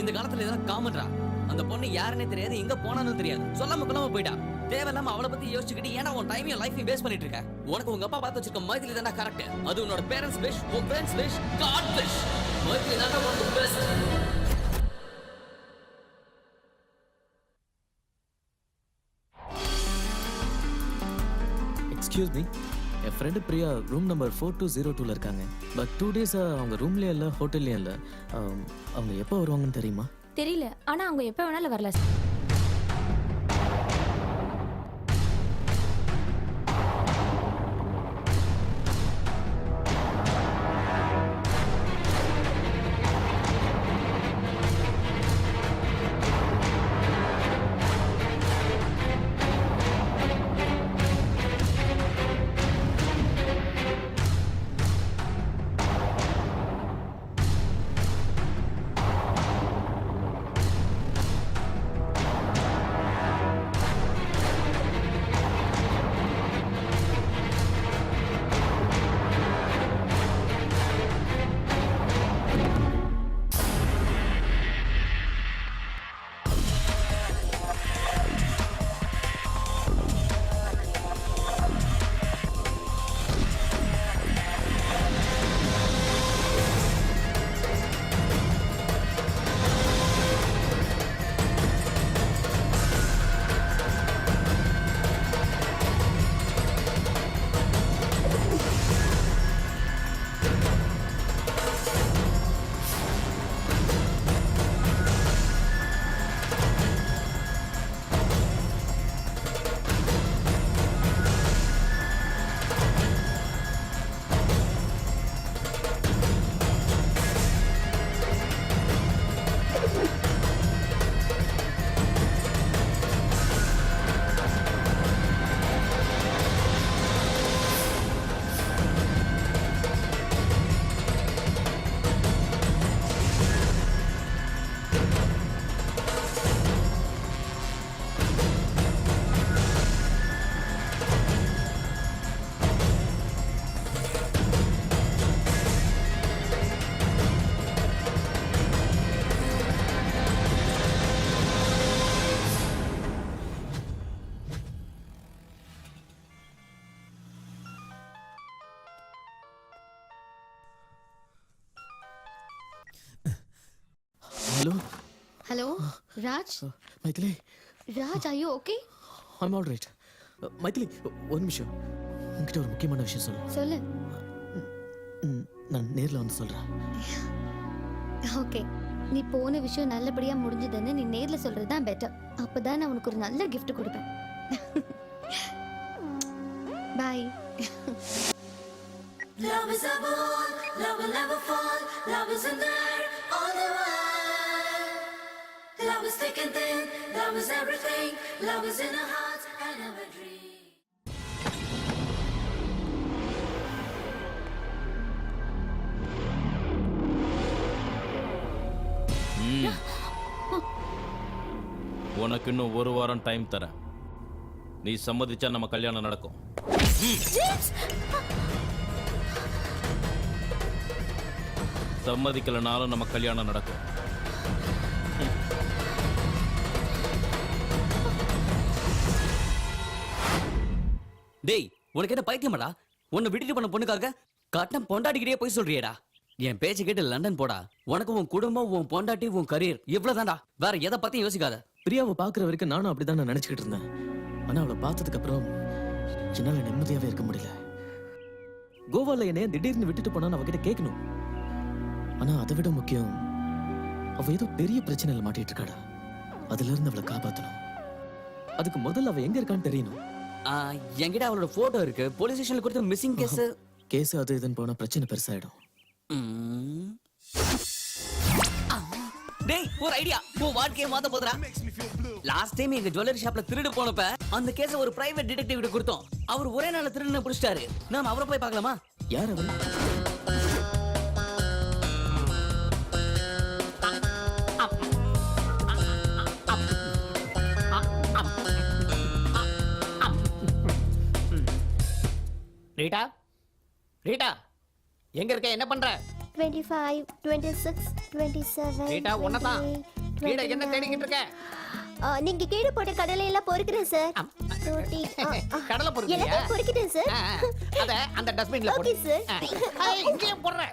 இந்த காலத்துல இதெல்லாம் காமன்ரா. அந்த பொண்ணு யாருன்னே தெரியாது, எங்க போனான்னு தெரியாது, சொல்லாம கொள்ளாம போயிட்டா. தேவையில்லாம அவளை பத்தி யோசிச்சுக்கிட்டு ஏன்னா உன் டைமையும் லைஃபையும் வேஸ்ட் பண்ணிட்டு இருக்க. உனக்கு உங்க அப்பா பார்த்து வச்சிருக்க மைதிலி தானே கரெக்ட். அது உன்னோட பேரண்ட்ஸ் விஷ், உன் friends wish, God wish. Maithili தானே உனக்கு பெஸ்ட். எக்ஸ்கியூஸ் மீ, என் ஃப்ரெண்டு பிரியா ரூம் நம்பர் 4202ல இருக்காங்க. பட் 2 டேஸா அவங்க ரூம்லயே இல்லை, ஹோட்டல்லையும் இல்லை. அவங்க எப்போ வருவாங்கன்னு தெரியுமா? தெரியல, ஆனா அவங்க எப்ப வேணாலும் வரல. ஹலோ ஹலோ ராஜ் மைதிலி ராஜ் ஐயோ okay I'm all right. Maithili ஒரு நிமிஷம், உங்ககிட்ட ஒரு முக்கியமான விஷயம் சொல்லணும். சொல்லு. நான் நேரில் வந்து சொல்கிறேன். ஓகே, நீ போன விஷயம் நல்லபடியா முடிஞ்சதுன்னு நீ நேர்ல சொல்றது தான் பெட்டர். அப்பதான் நான் உனக்கு ஒரு நல்ல gift கொடுப்பேன். By. Love is a ball, love will never fall. Love is in there all the while. Love is thick and thin, love is everything. Love is in our hearts and our dreams. உனக்கு இன்னும் ஒரு வாரம் time தரேன். நீ சம்மதிச்சா நம்ம கல்யாணம் நடக்கும். சம்மதிக்கலனாலும் நம்ம கல்யாணம் நடக்கும். டேய், உனக்கு என்ன பைத்தியமாடா? உன்னை விட்டுட்டு பண்ண பொண்ணுக்காக கட்டம் பொண்டாட்டிக்கிட்டே போய் சொல்றியேடா. என் பேச்சு கேட்டு லண்டன் போடா. உனக்கு உன் குடும்பம், உன் பொண்டாட்டி, உன் கரியர் இவ்வளவுதான்டா. வேற எதை பத்தியும் யோசிக்காத. பிரியாவை பார்க்குற வரைக்கும் நானும் அப்படிதான் நான் நினச்சிக்கிட்டு இருந்தேன். ஆனால் அவளை பார்த்ததுக்கு அப்புறம் என்னால் நிம்மதியாகவே இருக்க முடியல. கோவாவில் என்னைய திடீர்னு விட்டுட்டு போனான்னு அவகிட்ட கேட்கணும். ஆனால் அதை விட முக்கியம், அவள் ஏதோ பெரிய பிரச்சனையில் மாட்டிட்டு இருக்காடா. அதுல இருந்து அவளை காப்பாற்றணும். அதுக்கு முதல்ல அவள் எங்க இருக்கான்னு தெரியணும். என்கிட்ட அவளோட போட்டோ இருக்கு. போலீஸ் ஸ்டேஷன்ல கொடுத்த மிஸ்ஸிங் கேஸ் அது இதுன்னு போனா பிரச்சனை பெருசாயிடும். டேய், ஒரு ஐடியா. உன் வாழ்க்கையை மாத்த போதுடா. லாஸ்ட் டைம் எங்க ஜுவல்லரி ஷாப்ல திருடு போனப்ப அந்த கேஸ ஒரு பிரைவேட் டிடெக்டிவ் கிட்ட கொடுத்தோம். அவர் ஒரே நாள்ல திருடுன பிடிச்சிட்டாரு. நாம அவரை போய் பார்க்கலாமா? யார் அவன்? ரீட்டா, ரீட்டா, எங்க இருக்க? என்ன பண்ற? 25 26 27 ரீட்டா, உன்னதான். கீழே என்ன தேடிக்கிட்டு இருக்க? நீங்க கீழே போட்ட கடலை எல்லாம் பொறுக்கிறேன் சார். கடலை பொறுக்கிறியா? எல்லாத்தையும் பொறுக்கிட்டேன் சார். அத அந்த டஸ்ட்பின்ல போடு. Okay sir. இங்கே போடுற.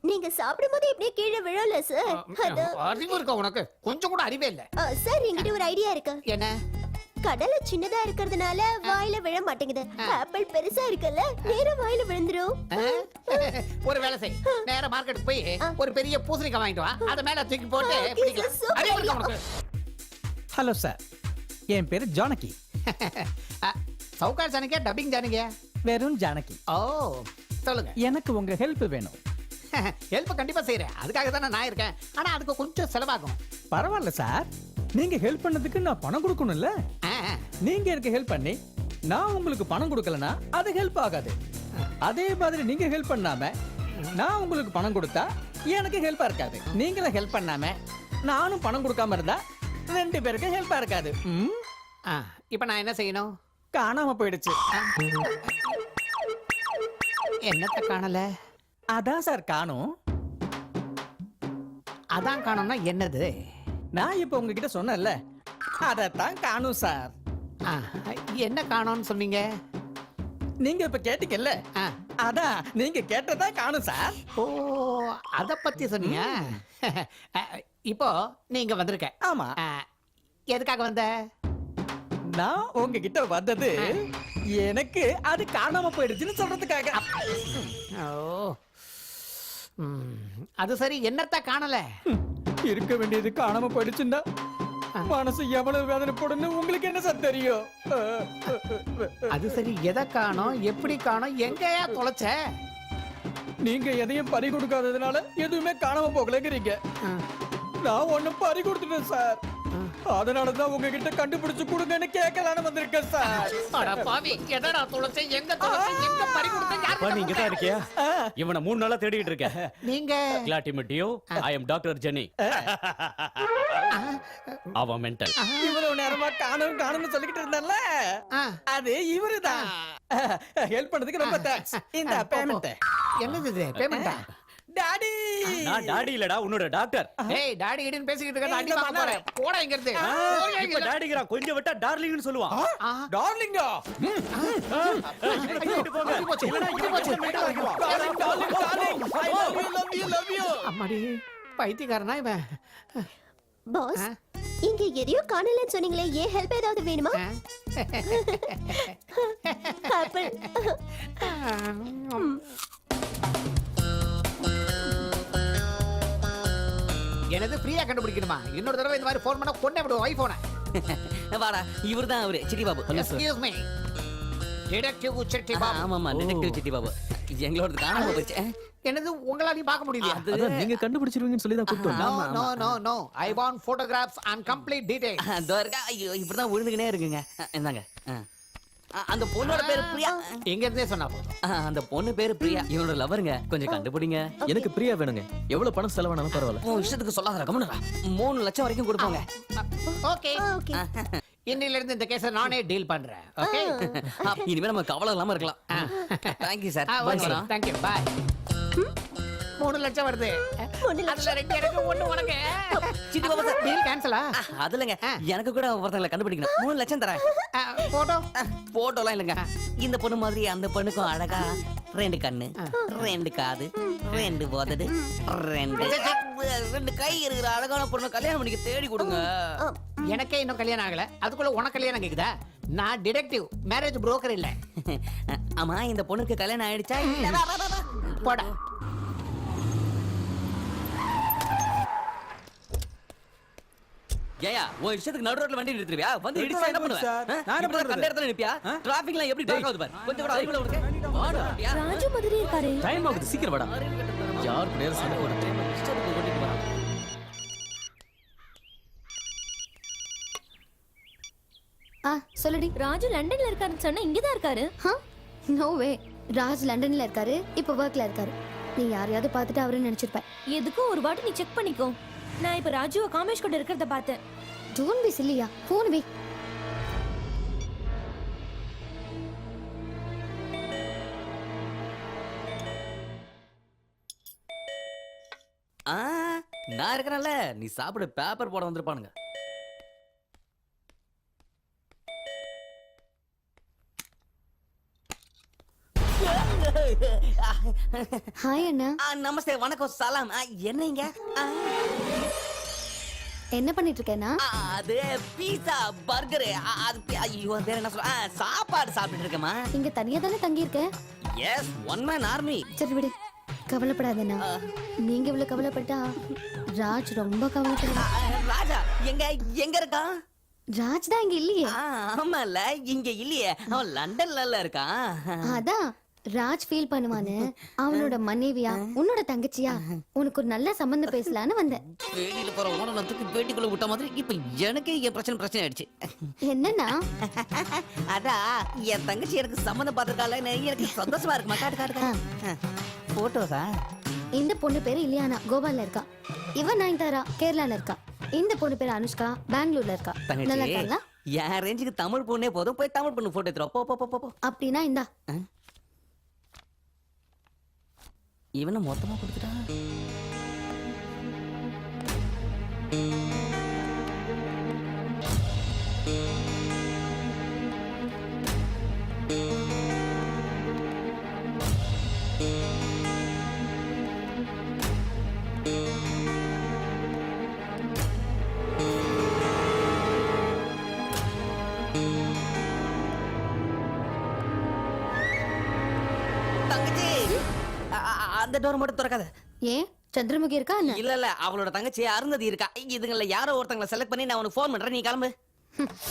நீங்க சாப்பிடும்போது இப்படியே கீழே விழல சார். அறிவு இருக்கா உனக்கு? கொஞ்சம் கூட அறிவே இல்ல. சார், என்கிட்ட ஒரு ஐடியா இருக்கு. என்ன? கடலை சின்னதா இருக்கிறதுனால வாயில விழ மாட்டேங்குது. ஆப்பிள் பெருசா இருக்குல்ல, நேரா வாயில விழுந்துரும். ஒரு வேலை செய். நேரா மார்க்கெட்டுக்கு போய் ஒரு பெரிய பூசணிக்காய் வாங்கிட்டு வா. அத மேல தூக்கி போட்டு Okay, பிடிக்கலாம். sir, super அறிவு இருக்கா idea. உனக்கு? ஹலோ சார், என் பேரு ஜானகி. சவுகார் ஜானகியா, டப்பிங் ஜானகியா? வெறும் ஜானகி. ஓ, சொல்லுங்க. எனக்கு உங்க ஹெல்ப் வேணும். ஹெல்ப் கண்டிப்பா செய்யறேன். அதுக்காக தானே நான் இருக்கேன். ஆனா அதுக்கு கொஞ்சம் செலவாகும். பரவாயில்ல சார், நீங்க ஹெல்ப் பண்ணதுக்கு நான் பணம் கொடுக்கணும்ல. நீங்க எனக்கு ஹெல்ப் பண்ணி நான் உங்களுக்கு பணம் கொடுக்கலனா அது ஹெல்ப் ஆகாது. அதே மாதிரி நீங்க ஹெல்ப் பண்ணாம நான் உங்களுக்கு பணம் கொடுத்தா எனக்கு ஹெல்ப்பா இருக்காது. நீங்களும் ஹெல்ப் பண்ணாம நானும் பணம் கொடுக்காம இருந்தா ரெண்டு பேருக்கு ஹெல்ப்பா இருக்காது. இப்ப நான் என்ன செய்யணும்? காணாம போயிடுச்சு. என்னத்த காணல? அதான் சார் காணும். அதான் காணோம்னா என்னது? நான் இப்ப உங்ககிட்ட சொன்னேன்ல, அதத்தான் காணும் சார். என்ன காணோம்னு சொன்னீங்க? நீங்க இப்ப கேட்டீங்கல்ல, அதான் நீங்க கேட்டதா காணும் சார். ஓ, அத பத்தி சொன்னீங்க. இப்போ நீங்க வந்திருக்க. ஆமா. எதுக்காக வந்த? நான் உங்ககிட்ட வந்தது எனக்கு அது காணாம போயிடுச்சுன்னு சொல்றதுக்காக. ஓ, அது சரி, என்னத்த காணல? இருக்க வேண்டியது காணாம போயிடுச்சுன்னா மனசு எவ்வளவு வேதனை போடுன்னு உங்களுக்கு என்ன சார் தெரியும்? அது சரி, எதை காணோம், எப்படி காணோம், எங்கயா தொலைச்ச? நீங்க எதையும் பறி கொடுக்காததுனால எதுவுமே காணாம போகலங்கிறீங்க. நான் ஒண்ணு பறி கொடுத்துட்டேன் சார். அதனாலதான் உங்ககிட்ட கண்டுபிடிச்சு கொடுங்கன்னு கேட்கலான்னு வந்திருக்கேன் சார். அட பாவி, எதடா தொலைச்ச? எங்க தொலைச்ச? எங்க பறி கொடுத்த? யாரு? நீங்க தான் இருக்கியா? இவனை 3 நாளா தேடிட்டு இருக்கேன். நீங்க? Glad to meet you. I am Dr. Jenny. அவன் மென்டல். இவ்வளவு நேரமா காணும் காணும்னு சொல்லிக்கிட்டு இருந்தேன்ல, அது இவருதான். ஹெல்ப் பண்ணதுக்கு ரொம்ப தேங்க்ஸ். இந்த பேமெண்ட். என்னது இது? பேமெண்டா? டாடி. நான் டாடி இல்லடா, உன்னோட டாக்டர். ஏய், டாடி கிட்ட பேசிக்கிட்டு இருக்க. டாடி வாங்க போறேன். போடா இங்க இருந்து. இப்ப டாடிங்கறா, கொஞ்சம் விட்டா டார்லிங்னு சொல்லுவான். டார்லிங்கா? இட்டு போங்க. இல்லடா, இட்டு போச்சு. Darling, darling. I love you, love you, love you. அம்மாடி, பைத்தியக்காரனா இவன்? பாஸ் இங்க எதையோ காணலன்னு சொன்னீங்களே ஏன் ஹெல்ப் ஏதாவது வேணுமா ஆப்பிள் எனது ஃப்ரீயா கண்டுபிடிக்கணுமா? இன்னொரு தடவை இந்த மாதிரி ஃபோன் பண்ணா கொண்டே விடுவோம் ஐபோனை. வாடா இவர்தான் அவரு city Babu. Excuse me. Detective city Babu. ஆமாமா டிடெக்டிவ் சிட்டி பாபு. எங்களோட காணாம போச்சு. என்னது உங்களாலையும் பார்க்க முடியலையா? அதான் நீங்க கண்டுபிடிச்சிருவீங்கன்னு சொல்லி தான் கூப்பிட்டோம். No no no no I want photographs and complete details. அதோ இருக்கா. ஐயோ இப்படிதான் விழுந்துக்கினே இருக்குங்க. இந்தாங்க. அந்த பொண்ணோட பேரு பிரியா. எங்க இருந்தே சொன்னா போதும். அந்த பொண்ணு பேரு பிரியா. இவனோட லவருங்க. கொஞ்சம் கண்டுபிடிங்க. எனக்கு பிரியா வேணுங்க. எவ்வளவு பணம் செலவானாலும் பரவாயில்ல. உன் இஷ்டத்துக்கு சொல்லாத கம்முனடா. 3 லட்சம் வரைக்கும் கொடுப்பாங்க. ஓகே இன்னில இருந்து இந்த கேஸை நானே டீல் பண்றேன். ஓகே இனிமே நம்ம கவலை இல்லாம இருக்கலாம். Thank you sir. Thank you bye. 3 லட்சம் வருது. அதுல 2 எனக்கு 1 உனக்கு. சிட்டி பாபு சார் டீல் கேன்சலா? அதுலங்க எனக்கு கூட ஒருத்தங்களை கண்டுபிடிக்கணும். 3 லட்சம் தரேன். போட்டோ போட்டோலாம் இல்லைங்க. இந்த பொண்ணு மாதிரி அந்த பொண்ணுக்கும் அழகா 2 கண்ணு, 2 காது, 2 உதடு, 2 கை இருக்கிற அழகான பொண்ணு கல்யாணம் பண்ணிக்க தேடி கொடுங்க. எனக்கே இன்னும் கல்யாணம் ஆகல, அதுக்குள்ள உனக்கு கல்யாணம் கேக்குதா? நான் டிடெக்டிவ், மேரேஜ் புரோக்கர் இல்ல. ஆமா இந்த பொண்ணுக்கு கல்யாணம் ஆயிடுச்சா? போடா. ஏயா உன் இஷ்டத்துக்கு நடு ரோட்ல வண்டி நிறுத்துறியா? வந்து இடிச்சா என்ன பண்ணுவ? நான் என்ன பண்றது? கண்ட இடத்துல நிப்பியா? டிராஃபிக்லாம் எப்படி டாக் ஆகுது பாரு. கொஞ்சம் கூட அறிவுல உனக்கு. வாடா. ராஜு மாதிரி இருக்காரு. டைம் ஆகுது, சீக்கிரம் வாடா. யார் நேரம் சண்டை போடுறது? இஷ்டத்துக்கு ஓட்டிட்டு போறான். சொல்லுடி. ராஜு லண்டன்ல இருக்காருன்னு சொன்னா இங்கதான் இருக்காரு. நோ வே. ராஜ் லண்டன்ல இருக்காரு, இப்ப ஒர்க்ல இருக்காரு. நீ யாரையாவது பார்த்துட்டு அவருன்னு நினைச்சிருப்ப. எதுக்கும் ஒரு வாட்டி நீ செக் பண்ணிக்கோ. நான் இப்ப ராஜுவை காமேஷ் கூட இருக்கிறத பார்த்தேன். டோன்ட் பி சில்லியா. போன் வே. நான் இருக்கறேன்ல, நீ சாப்பிடு. பேப்பர் போட வந்திருப்பானுங்க. ஹாய் அண்ணா. நமஸ்தே, வணக்கம், சலாம். என்னங்க என்ன பண்ணிட்டு இருக்கேன்னா? அது பீஸா பர்கர். அது ஐயோ வேற என்ன சொல்ல, சாப்பாடு சாப்பிட்டு இருக்கேமா. இங்க தனியா தானே தங்கி இருக்க? Yes, one man army. சரி விடு, கவலைப்படாதண்ணா. நீங்க இவ்வளவு கவலைப்பட்டா ராஜ் ரொம்ப கவலைப்படுறான். ராஜா எங்க எங்க இருக்கான்? ராஜ் தான் இங்க இல்லையே. ஆமால, இங்க இல்லையே, அவன் லண்டன்ல இருக்கான். அதான் ராஜ் ஃபீல் பண்ணுவானு அவனோட மனைவியா உன்னோட தங்கச்சியா உனக்கு ஒரு நல்ல சம்பந்தம் பேசலான்னு வந்தேன். பேட்டியில போற ஓனத்துக்கு பேட்டிக்குள்ள விட்ட மாதிரி இப்ப எனக்கு என் பிரச்சனை ஆயிடுச்சு. என்னன்னா அதான் என் தங்கச்சி எனக்கு சம்மந்தம் பார்த்திருக்கால, எனக்கு சந்தோஷமா இருக்கு. காட்டு போட்டோஸா? இந்த பொண்ணு பேரு இலியானா, கோவால இருக்கா. இவன் நயன்தாரா, கேரளால இருக்கா. இந்த பொண்ணு பேரு அனுஷ்கா, பெங்களூர்ல இருக்கா. நல்லா இருக்காங்களா? என் ரேஞ்சுக்கு தமிழ் பொண்ணே போதும், போய் தமிழ் பொண்ணு போட்டோ எடுத்துரும். போ. அப்படின்னா இந்தா. இவனை மொத்தமா கொடுத்துட்டா. தங்கச்சி அந்த டோர் மட்டும் திறக்காத. ஏன் சந்திரமுகி இருக்கா? இல்ல அவளோட தங்கச்சி அருந்ததி இருக்கா. இதுங்கள யாரோ ஒருத்தங்களை செலக்ட் பண்ணி நான் உனக்கு ஃபோன் பண்றேன், நீ கிளம்பு.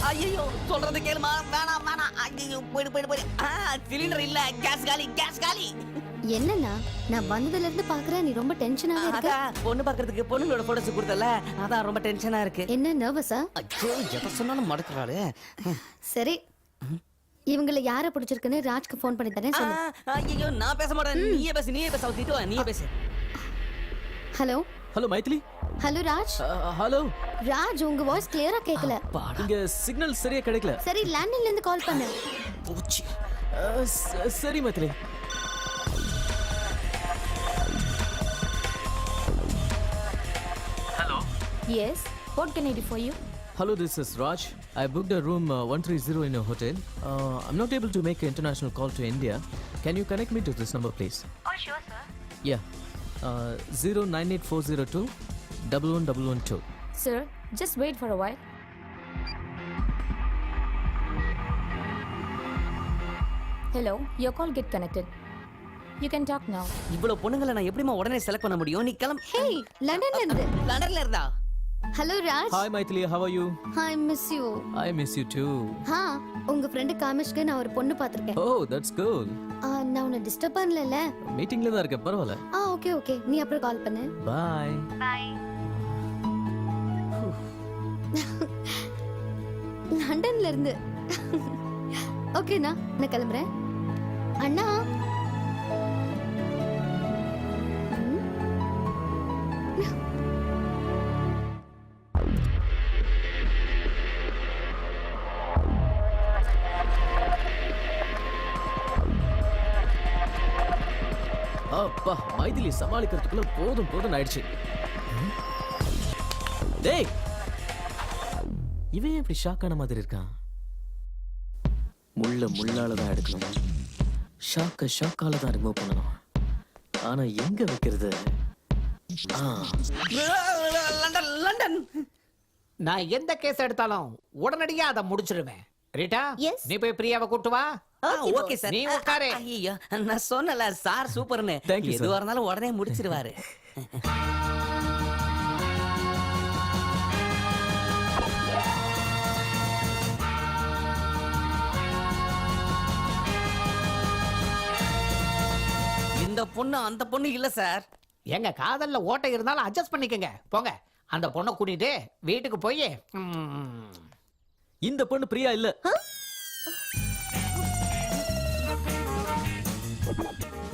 ஐயோ சொல்றது கேளுமா. வேணாம். ஐயோ போயிடு. சிலிண்டர் இல்ல, கேஸ் காலி. என்னன்னா நான் வந்ததுல இருந்து பாக்குறேன் நீ ரொம்ப டென்ஷனாவே இருக்க. அதான் பொண்ணு பாக்குறதுக்கு பொண்ணுங்களோட போட்டோஸ் கொடுத்தல, அதான் ரொம்ப டென்ஷனா இருக்கு. என்ன நர்வஸா? ஐயோ எதை சொன்னாலும் மடக்குறாளே. சரி, இவங்கள யார பிடிச்சிருக்குன்னு ராஜ்க்கு ஃபோன் பண்ணி தரேன் சொல்லு. ஐயோ நான் பேச மாட்டேன், நீயே பேச. நீயே பேசு. Hello Maithili. Hello Raj. Hello Raj, உங்க வாய்ஸ் கிளியரா கேட்கல. இங்க சிக்னல் சரியா கிடைக்கல. சரி, லேண்ட்லைன்ல இருந்து கால் பண்ணு. பூச்சி. சரி Maithili. Hello. Yes. What can I do for you? Hello, this is Raj. I booked a room 130 in a hotel. I'm not able to make an international call to India. Can you connect me to this number, please? Oh, sure, sir. Yeah. 098402 11112. Sir, Just wait for a while. Hello, your call get connected. You can talk now. இவ்வளவு பொண்ணுங்களை நான் எப்படிமா உடனே select பண்ண முடியும்? நீ கிளம்பு. Hey லண்டன்ல இருந்து. லண்டன்ல இருந்தா? Hello Raj. Hi Maithili, how are you? I miss you. I miss you too. ஹா உங்க ஃப்ரெண்ட் காமேஷ்க்கு நான் ஒரு பொண்ணு பாத்திருக்கேன். Oh, that's cool. நான் உன்னை டிஸ்டர்ப் பண்ணலல? மீட்டிங்ல தான் இருக்கேன், பரவாயில்ல. Okay okay. நீ அப்புறம் கால் பண்ணு. Bye. லண்டன்ல இருந்து. ஓகேண்ணா நான் கிளம்புறேன். அண்ணா அப்பா மைதிலி சமாளிக்கிறதுக்குள்ள போதும் போதும் ஆயிடுச்சு. டேய் இவன் எப்படி ஷாக் ஆன மாதிரி இருக்கான்? முள்ளால தான் எடுக்கணும், ஷாக்கால தான் ரிமூவ் பண்ணணும். ஆனா எங்க வைக்கிறது? London London. நான் எந்த கேஸ் எடுத்தாலும் உடனடியா அதை முடிச்சிருவேன். Rita Yes. நீ போய் பிரியாவை கூட்டு வா. Okay sir. நீ உட்காரு. ஐயோ நான் சொன்னல சார் சூப்பர்னு. Thank you, sir. எதுவா இருந்தாலும் உடனே முடிச்சிருவாரு. இந்த பொண்ணு அந்த பொண்ணு இல்ல சார். எங்க காதல்ல ஓட்டை இருந்தாலும் அட்ஜஸ்ட் பண்ணிக்கங்க. போங்க அந்த பொண்ணை கூட்டிட்டு வீட்டுக்கு போய் இந்த பொண்ணு பிரியா இல்ல.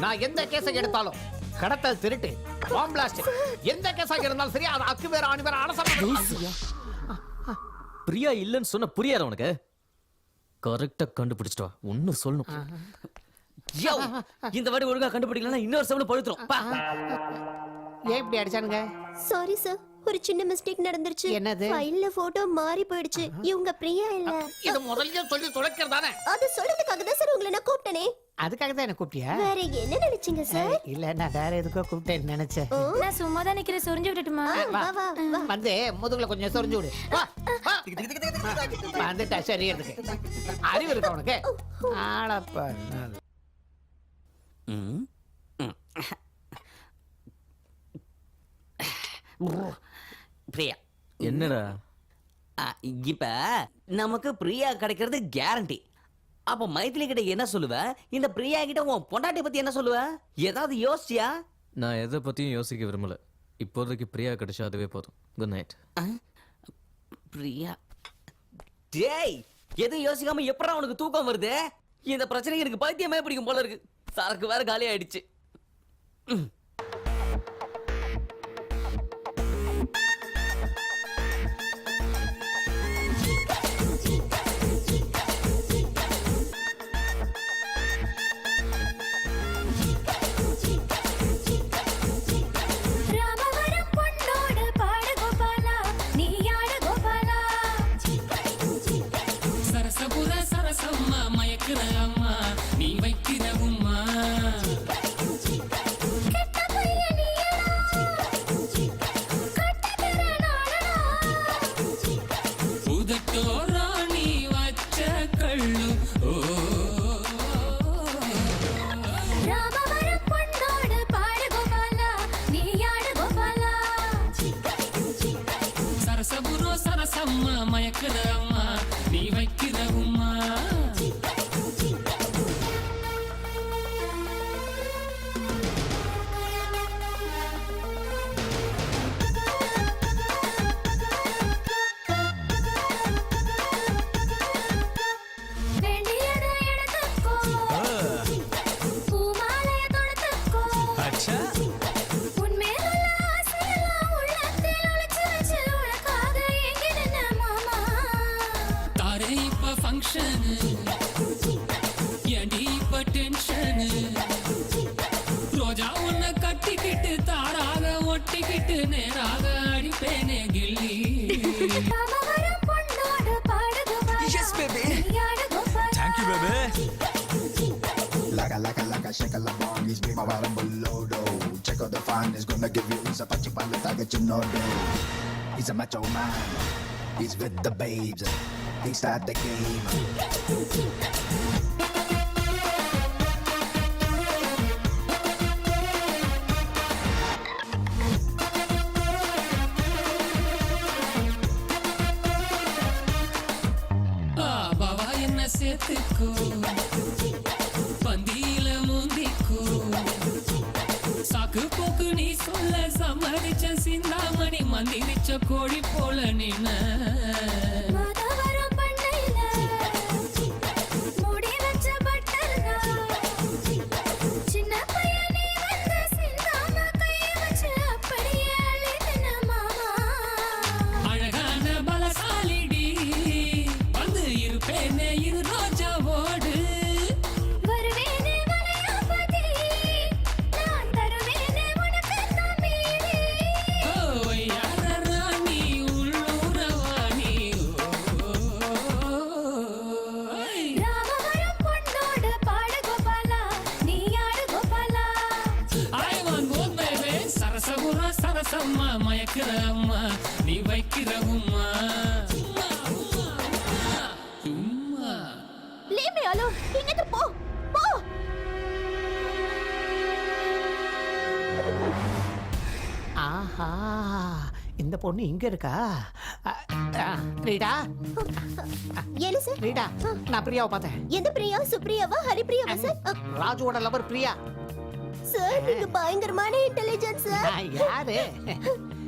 நான் எந்த கேஸை எடுத்தாலும் கடத்தல், திருட்டு, பாம் பிளாஸ்ட், எந்த கேஸாக இருந்தாலும் சரி அது அக்கு வேற ஆணி வேற அலச. பிரியா இல்லன்னு சொன்ன புரியாத உனக்கு? கரெக்டா கண்டுபிடிச்சிட்டா. ஒன்னு சொல்லணும். யோ, இந்த வாட்டி ஒழுங்கா கண்டுபிடிக்கலன்னா இன்னொரு செவன பழுத்துரும். பா. ஏன் இப்படி அடிச்சானுங்க? சாரி சார், ஒரு சின்ன மிஸ்டேக் நடந்துருச்சு. என்னது? ஃபைல்ல போட்டோ மாறி போயிடுச்சு. இவங்க பிரியா இல்ல. இது முதல்ல சொல்லி தொலைக்கிறதானே? அது சொல்றதுக்காக தான் சார் உங்களை நான் கூப்பிட்டனே. அதுக்காக தான் என்ன கூப்பிட்டியா? வேற என்ன நினைச்சீங்க சார்? இல்ல நான் வேற எதுக்கோ கூப்பிட்டேன்னு நினைச்சேன். நான் சும்மா தான் நிக்கிறேன், சொரிஞ்சு விட்டுட்டுமா? வா வா வா. வந்து முதுகுல கொஞ்சம் சொரிஞ்சு விடு. வா, வா. வந்துட்டா சரி இருக்கு. அறிவு இருக்கா உனக்கு? ஆளப்பா. ம். ம். பிரியா என்னடா? இப்ப நமக்கு பிரியா கிடைக்கிறது கேரண்டி. அப்ப மைதிலி கிட்ட என்ன சொல்லுவ? இந்த பிரியா கிட்ட உன் பொண்டாட்டி பத்தி என்ன சொல்லுவ? ஏதாவது யோசிச்சியா? நான் எதை பத்தியும் யோசிக்க விரும்பல. இப்போதைக்கு பிரியா கிடைச்சா அதுவே போதும். Good night. பிரியா டேய், எதுவும் யோசிக்காம எப்படா உனக்கு தூக்கம் வருது? இந்த பிரச்சனைக்கு எனக்கு பைத்தியமே பிடிக்கும் போல இருக்கு. சரக்கு வேற காலி ஆயிடுச்சு. Shake a la bong, he's be my bottom below though. Check out the fun, it's gonna give you a pachi pala taga chinodo. He's a macho man. He's with the babes. They start the game. பாவா என்ன சேர்த்துக்கோ பந்தியில முந்திக்கோ சாக்கு போக்கு நீ சொல்ல சம்மதிச்ச சிந்தாமணி மந்திரிச்ச கோழி போல நின்ன அழகான பலசாலிடி வந்து இருப்பேனே இரு ரோஜாவோடு ஓ யார ராணி உள்ளூரவாணி சரசகுரா சரசம்மா மயக்கிற அம்மா நீ வைக்கிற உம்மா சும்மா Leave me alone. இங்கிட்டு போ போ. ஆஹா இந்த பொண்ணு இங்க இருக்கா ரீடா என்ன சார்? ரீடா நான் பிரியாவை பார்த்தேன் எந்த பிரியா? சுப்ரியாவா? ஹரிப்பிரியாவா சார்? ராஜுவோட லவர் பிரியா சார் நீங்க பயங்கரமான இன்டெலிஜென்ஸ் சார். நான் யாரு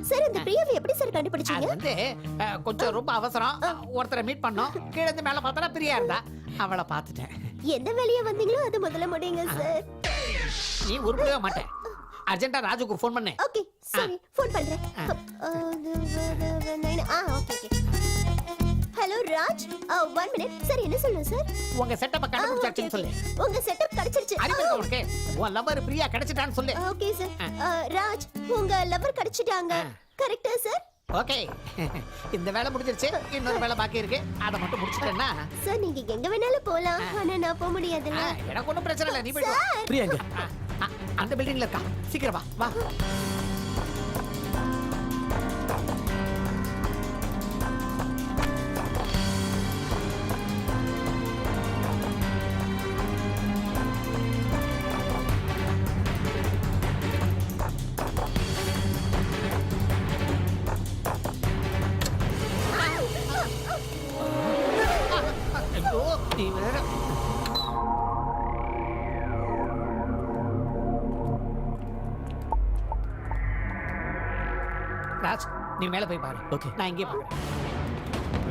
சார் இந்த பிரியாவை எப்படி சார் அது கண்டுபிடிச்சீங்க? வந்து கொஞ்சம் ரொம்ப அவசரம் ஒருத்தரை மீட் பண்ணோம் கீழே இருந்து மேல பார்த்தா பிரியா இருந்தா அவளை பார்த்துட்டேன் எந்த வேலையா வந்தீங்களோ அது முதல்ல முடியுங்க சார். நீ உருப்படவே மாட்டேன் அர்ஜென்ட்டா ராஜுக்கு ஃபோன் பண்ணு ஓகே சரி ஃபோன் பண்றேன். Okay okay. Hello Raj 1 minute. Sir என்ன சொல்லணும் சார்? உங்க செட்டப்ப கண்டுபிடிச்சாச்சுன்னு சொல்லு உங்க செட்டப் கிடைச்சிருச்சு. அறிவு உனக்கு உன் லவர் பிரியா கிடைச்சிட்டான்னு சொல்லு ஓகே சார். ராஜ் உங்க லவர் கிடைச்சிட்டாங்க. கரெக்ட்டா சார்? ஓகே இந்த வேலை முடிஞ்சிருச்சு இன்னொரு வேலை பாக்கி இருக்கு அதை மட்டும் முடிச்சிட்டேன்னா சார் நீங்க எங்க வேணாலும் போலாம் ஆனா நான் போக முடியாதுல்ல. எனக்கு ஒன்றும் பிரச்சனை இல்லை நீ போயிட்டு வா. சார் பிரியா எங்க அந்த பில்டிங்ல இருக்கா சீக்கிரம் வா வா ஐயோ, நீ வேற ராஜ் நீ மேல போய் பாரு ஓகே நான் இங்கே பாக்குறேன்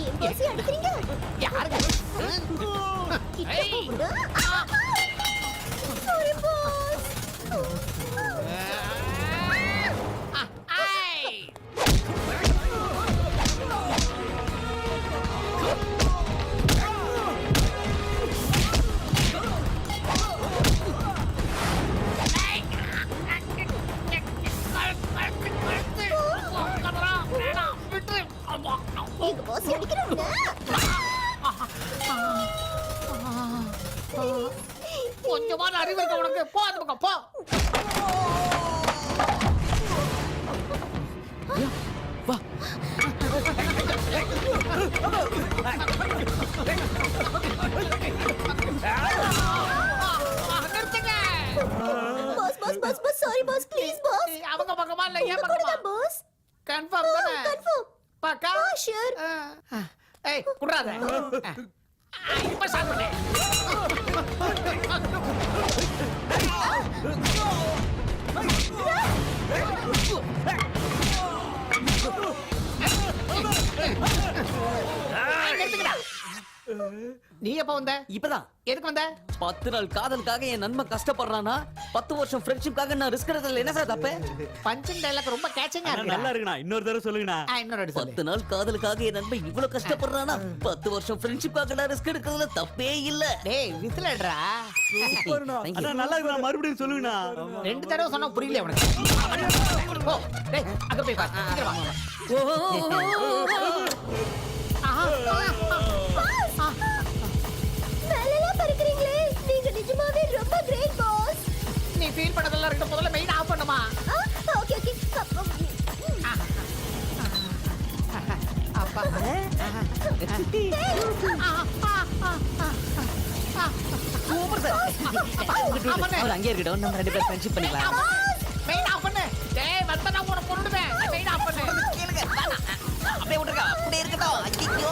ஏன் பேசி அடிக்கிறீங்க? யாருங்க ஏய். Sorry boss. ஐய். எங்க பாஸ் அடிக்கிறவங்க. கொஞ்சமான அறிவு இருக்க உனக்கு போ அந்த பக்கம் போ வா நிறுத்துங்க boss boss boss boss sorry boss please boss. அவங்க பக்கமா இல்ல ஏன் உங்க கூட பக்கமா தான் பாஸ். கன்ஃபார்ம் தானே கன்ஃபார்ம். பக்கா ஷூர். ஏய் குடுறாத இப்ப சாப்பிடு நீ எப்ப எப்ப வந்த? இப்பதான் எதுக்கு வந்த? 10 நாள் காதலுக்காக என் நண்பன் கஷ்டப்படுறானா 10 வருஷம் ஃப்ரெண்ட்ஷிப்காக நான் ரிஸ்க் எடுத்ததுல என்ன சார் தப்பு? பஞ்சிங் டைலாக் ரொம்ப கேட்சிங்கா இருக்கு. நல்லா இருக்குண்ணா, இன்னொரு தடவை சொல்லுங்கண்ணா. இன்னொரு அடி சொல்லு. 10 நாள் காதலுக்காக என் நண்பன் இவ்வளவு கஷ்டப்படுறானா 10 வருஷம் ஃப்ரெண்ட்ஷிப்காக நான் ரிஸ்க் எடுக்கிறதுல தப்பே இல்ல. டேய் விசிலடா. Thank you. நல்லா இருக்குண்ணா, மறுபடியும் சொல்லுங்கண்ணா. 2 தடவை சொன்னா புரியல உனக்கு. போ டேய் அங்க போய் பாரு. சீக்கிரம் வா. மேலெல்லாம் பறக்குறீங்களே நீங்க நிஜமாவே ரொம்ப கிரேட் பாஸ். நீ ஃபீல் பண்ணதெல்லாம் இருக்கட்டும், முதல்ல மெயின் ஆஃப் பண்ணுமா. ஓகே ஓகே அப்பா சூப்பர் சார். அவர் அங்கே இருக்கட்டும், நம்ம 2 பேரும் ஃப்ரெண்ட்ஷிப் பண்ணிக்கலாம். மெயின் ஆஃப் பண்ணு. டேய் வந்த நான் உன கொன்னுடுவேன். மெயின் ஆஃப் பண்ணு. கேளுங்க. அப்படியே விட்டுருக்கா, அப்படியே இருக்கட்டும். ஐயோ.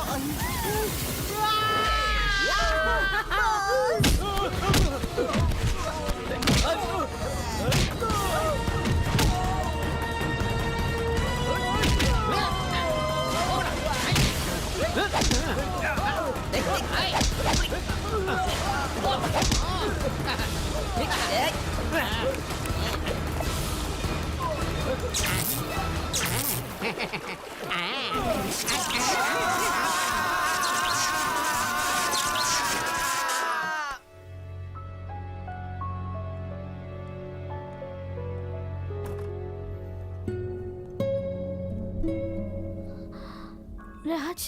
ராஜ்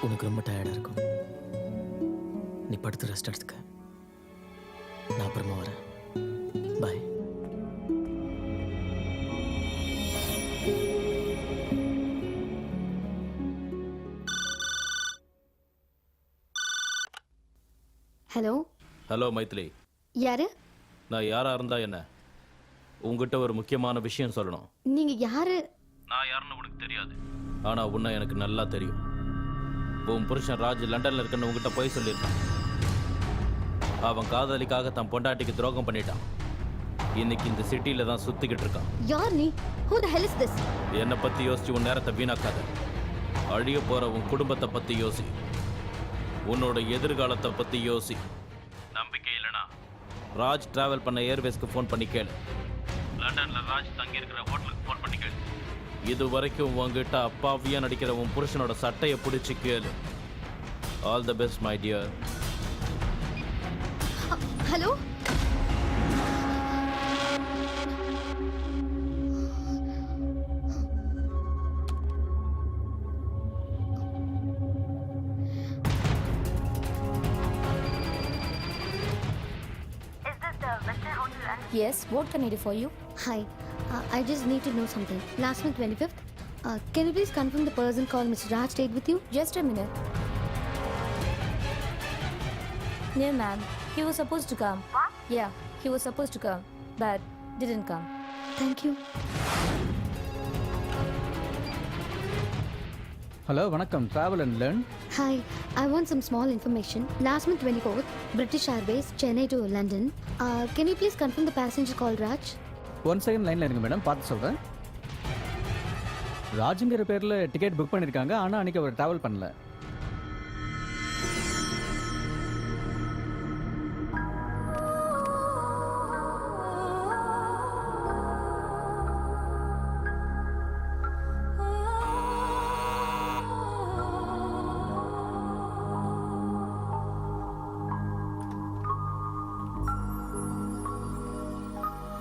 உனக்கு ரொம்ப டயர்டாக இருக்கும், நீ படுத்து ரெஸ்ட் எடுத்துக்க. நான் அப்புறமா வரேன். பாய். ஹலோ ஹலோ மைதிலி, யாரு? நான் யாரா இருந்தா என்ன? உங்ககிட்ட ஒரு முக்கியமான விஷயம் சொல்லணும். நீங்க யாரு? நான் யாருன்னு உனக்கு தெரியாது, ஆனா உன்னை எனக்கு நல்லா தெரியும். உன் புருஷன் ராஜ் லண்டன்ல இருக்குன்னு உங்ககிட்ட போய் சொல்லியிருக்கான். அவன் காதலிக்காக தன் பொண்டாட்டிக்கு துரோகம் பண்ணிட்டான். இன்னைக்கு இந்த சிட்டில தான் சுத்திக்கிட்டு இருக்கான். யார் நீ? Who the hell is this? என்னை பத்தி யோசிச்சு உன் நேரத்தை வீணாக்காத. அழிய போற உன் குடும்பத்தை பத்தி யோசி, உன்னோட எதிர்காலத்தை பத்தி யோசி. நம்பிக்கை இல்லைனா ராஜ் டிராவல் பண்ண ஏர்வேஸ்க்கு ஃபோன் பண்ணி கேளு. லண்டன்ல ராஜ் தங்கி இருக்கிற ஹோட்டலுக்கு ஃபோன் பண்ணி கேளு. இது வரைக்கும் உங்ககிட்ட அப்பாவியா நடிக்கிற உன் புருஷனோட சட்டையை பிடிச்சி கேளு. All the best my dear. Hello Yes, what can I do for you? Hi, I just need to know something. Last month 25th, can you please confirm the person called Mr. Raj stayed with you? Just a minute. No, ma'am. He was supposed to come. What? Yeah, he was supposed to come, but didn't come. Thank you. Hello வணக்கம், travel and learn. Hi, I want some small information. Last month 24th, British Airways, Chennai to London. Can you please confirm the passenger called Raj? 1 second லைனில் இருங்க madam, பார்த்து சொல்கிறேன். ராஜுங்கிற பேரில் ticket book பண்ணியிருக்காங்க, ஆனால் அன்றைக்கி hour travel பண்ணல.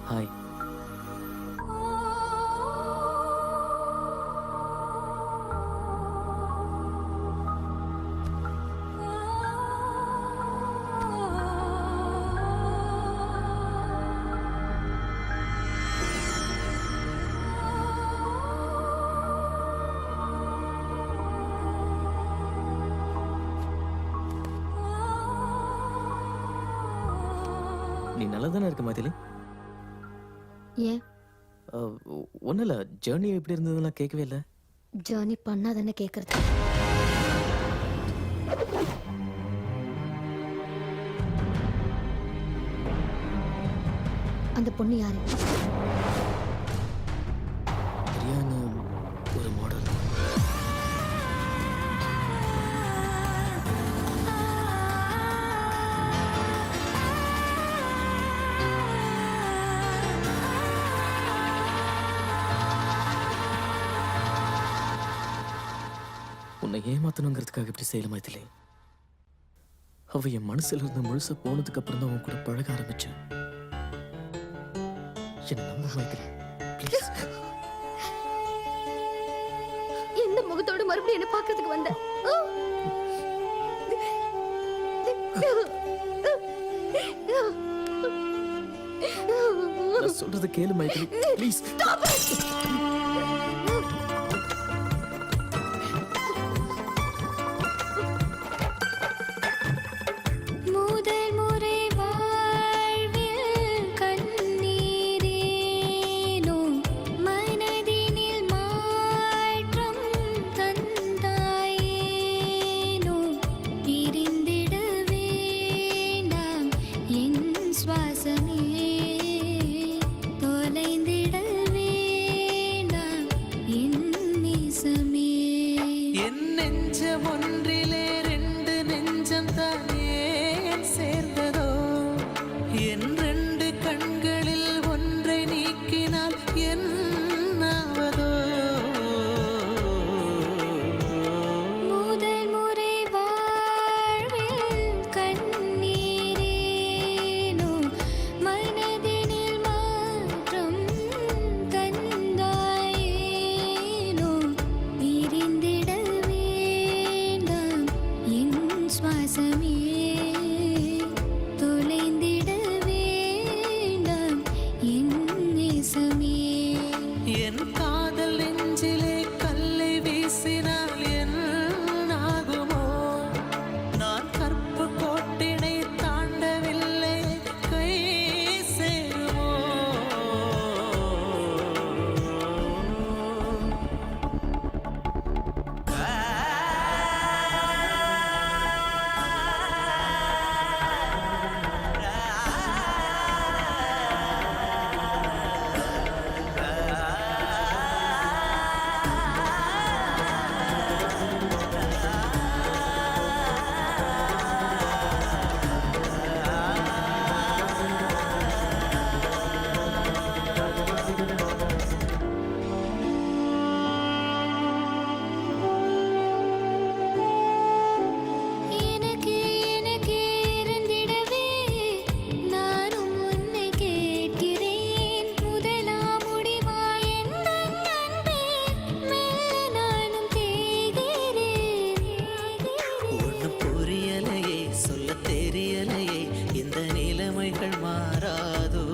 Hi. நீ நல்லா தானே இருக்க மைதிலி? ஏன்? ஒன்றும் இல்லை, ஜேர்னி எப்படி இருந்ததுலாம் கேட்கவே இல்லை. ஜேர்னி பண்ணாதானே கேட்குறது. அந்த பொண்ணு யாரு? பிரியான்னு ஒரு மாடல். உன்னை ஏமாத்தணுங்கிறதுக்காக இப்படி செய்யல மைதிலி. அவ என் மனசுல இருந்து முழுசா போனதுக்கு அப்புறம் தான் உன் கூட பழக ஆரம்பிச்சேன். என்ன நம்ப மைதிலி, ப்ளீஸ். எந்த முகத்தோட மறுபடியும் என்ன பார்க்கிறதுக்கு வந்த? நான் சொல்றது கேளு மைதிலி, ப்ளீஸ். முதல் முறை வாழ்வில் கண்ணீரேனோ மனதினில் மாற்றம் தந்தாயேனோ பிரிந்திட வேண்டாம் என் சுவாசமே தொலைந்திட வேண்டாம் என் நேசமே. என் நெஞ்சம் ஒன்றிலே ரெண்டு நெஞ்சம் தானே சேர்ந்ததோ, என் ரெண்டு கண்களில் ஒன்றை நீக்கினால் என்னாவதோ. முதல் முறை வாழ்வில் கண்ணீரேனோ மனதினில் மாற்றம் தந்தாயேனோ பிரிந்திட வேண்டாம் என் சுவாசமே தொலைந்திட வேண்டாம் என் நேசமே. என் காதல் நெஞ்சிலே கல்லை வீசினால் என்னாகுமோ, நான் கற்பு கோட்டினை தாண்டவில்லை கை சேருமோ. எனக்கு எனக்கு இருந்திடவே நானும் உன்னை கேட்கிறேன். முதலா முடிவா எந்த அன்பே மெல்ல நானும் தேய்கிறேன். ஒன்னும் புரியலையே, சொல்ல தெரியலையே, இந்த நிலைமைகள் மாறாதோ.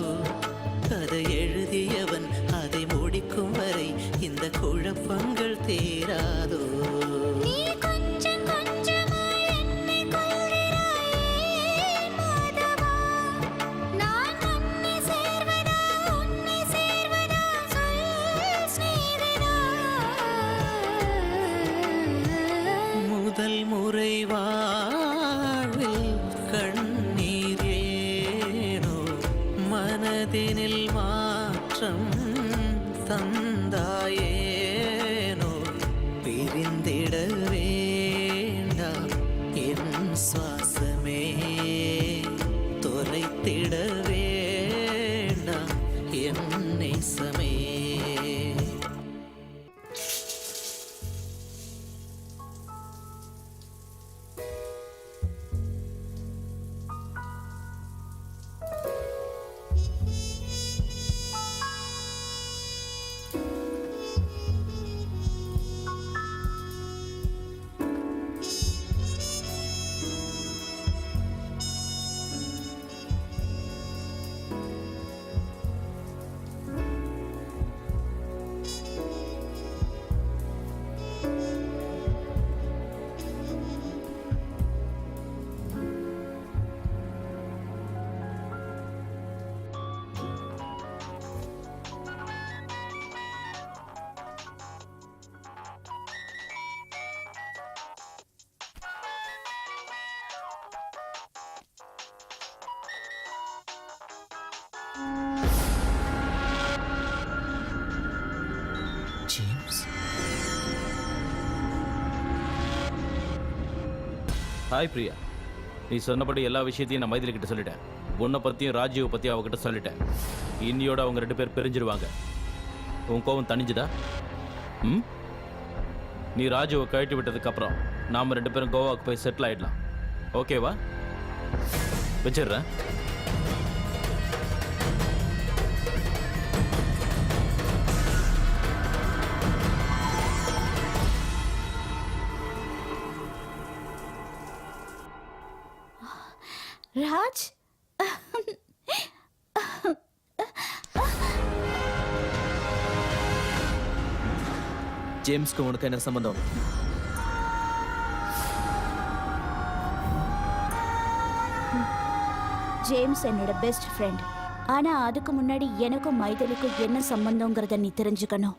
கதை எழுதியவன் அதை முடிக்கும் வரை இந்த குழப்பங்கள் தீராதோ. நீ கொஞ்சம் கொஞ்சமாய் என்னை கொள்கிறாயே மாதவா. நான் உன்னை சேர்வதா உன்னை சேர்வதா சொல் சிநேகிதா. முதல் முறை வாழ்வில் கண்ணீர் ஏனோ மனதினில் மாற்றம் தந்தாயேனோ பிரிந்திட வேண்டாம் என் சுவாசமே தொலைத்திட வேண்டாம் என் நேசமே. ஹாய் பிரியா. நீ சொன்னபடி எல்லா விஷயத்தையும் நான் மைதிலி கிட்ட சொல்லிட்டேன். உன்னை பற்றியும் ராஜீவை பற்றியும் அவகிட்ட சொல்லிட்டேன். இன்னியோட அவங்க 2 பேர் பிரிஞ்சிருவாங்க. உன் கோவம் தணிஞ்சுதா? ம், நீ ராஜுவை கழட்டி விட்டதுக்கப்புறம் நாம் 2 பேரும் கோவாவுக்கு போய் செட்டில் ஆகிடலாம். ஓகேவா? வச்சிடுறேன். ராஜ், ஜேம்ஸ்க்கு உனக்கு என்ன சம்பந்தம்? ஜேம்ஸ் என்னோட பெஸ்ட் ஃப்ரெண்ட். ஆனா அதுக்கு முன்னாடி எனக்கும் மைதிலிக்கும் என்ன சம்பந்தங்கிறத நீ தெரிஞ்சுக்கணும்.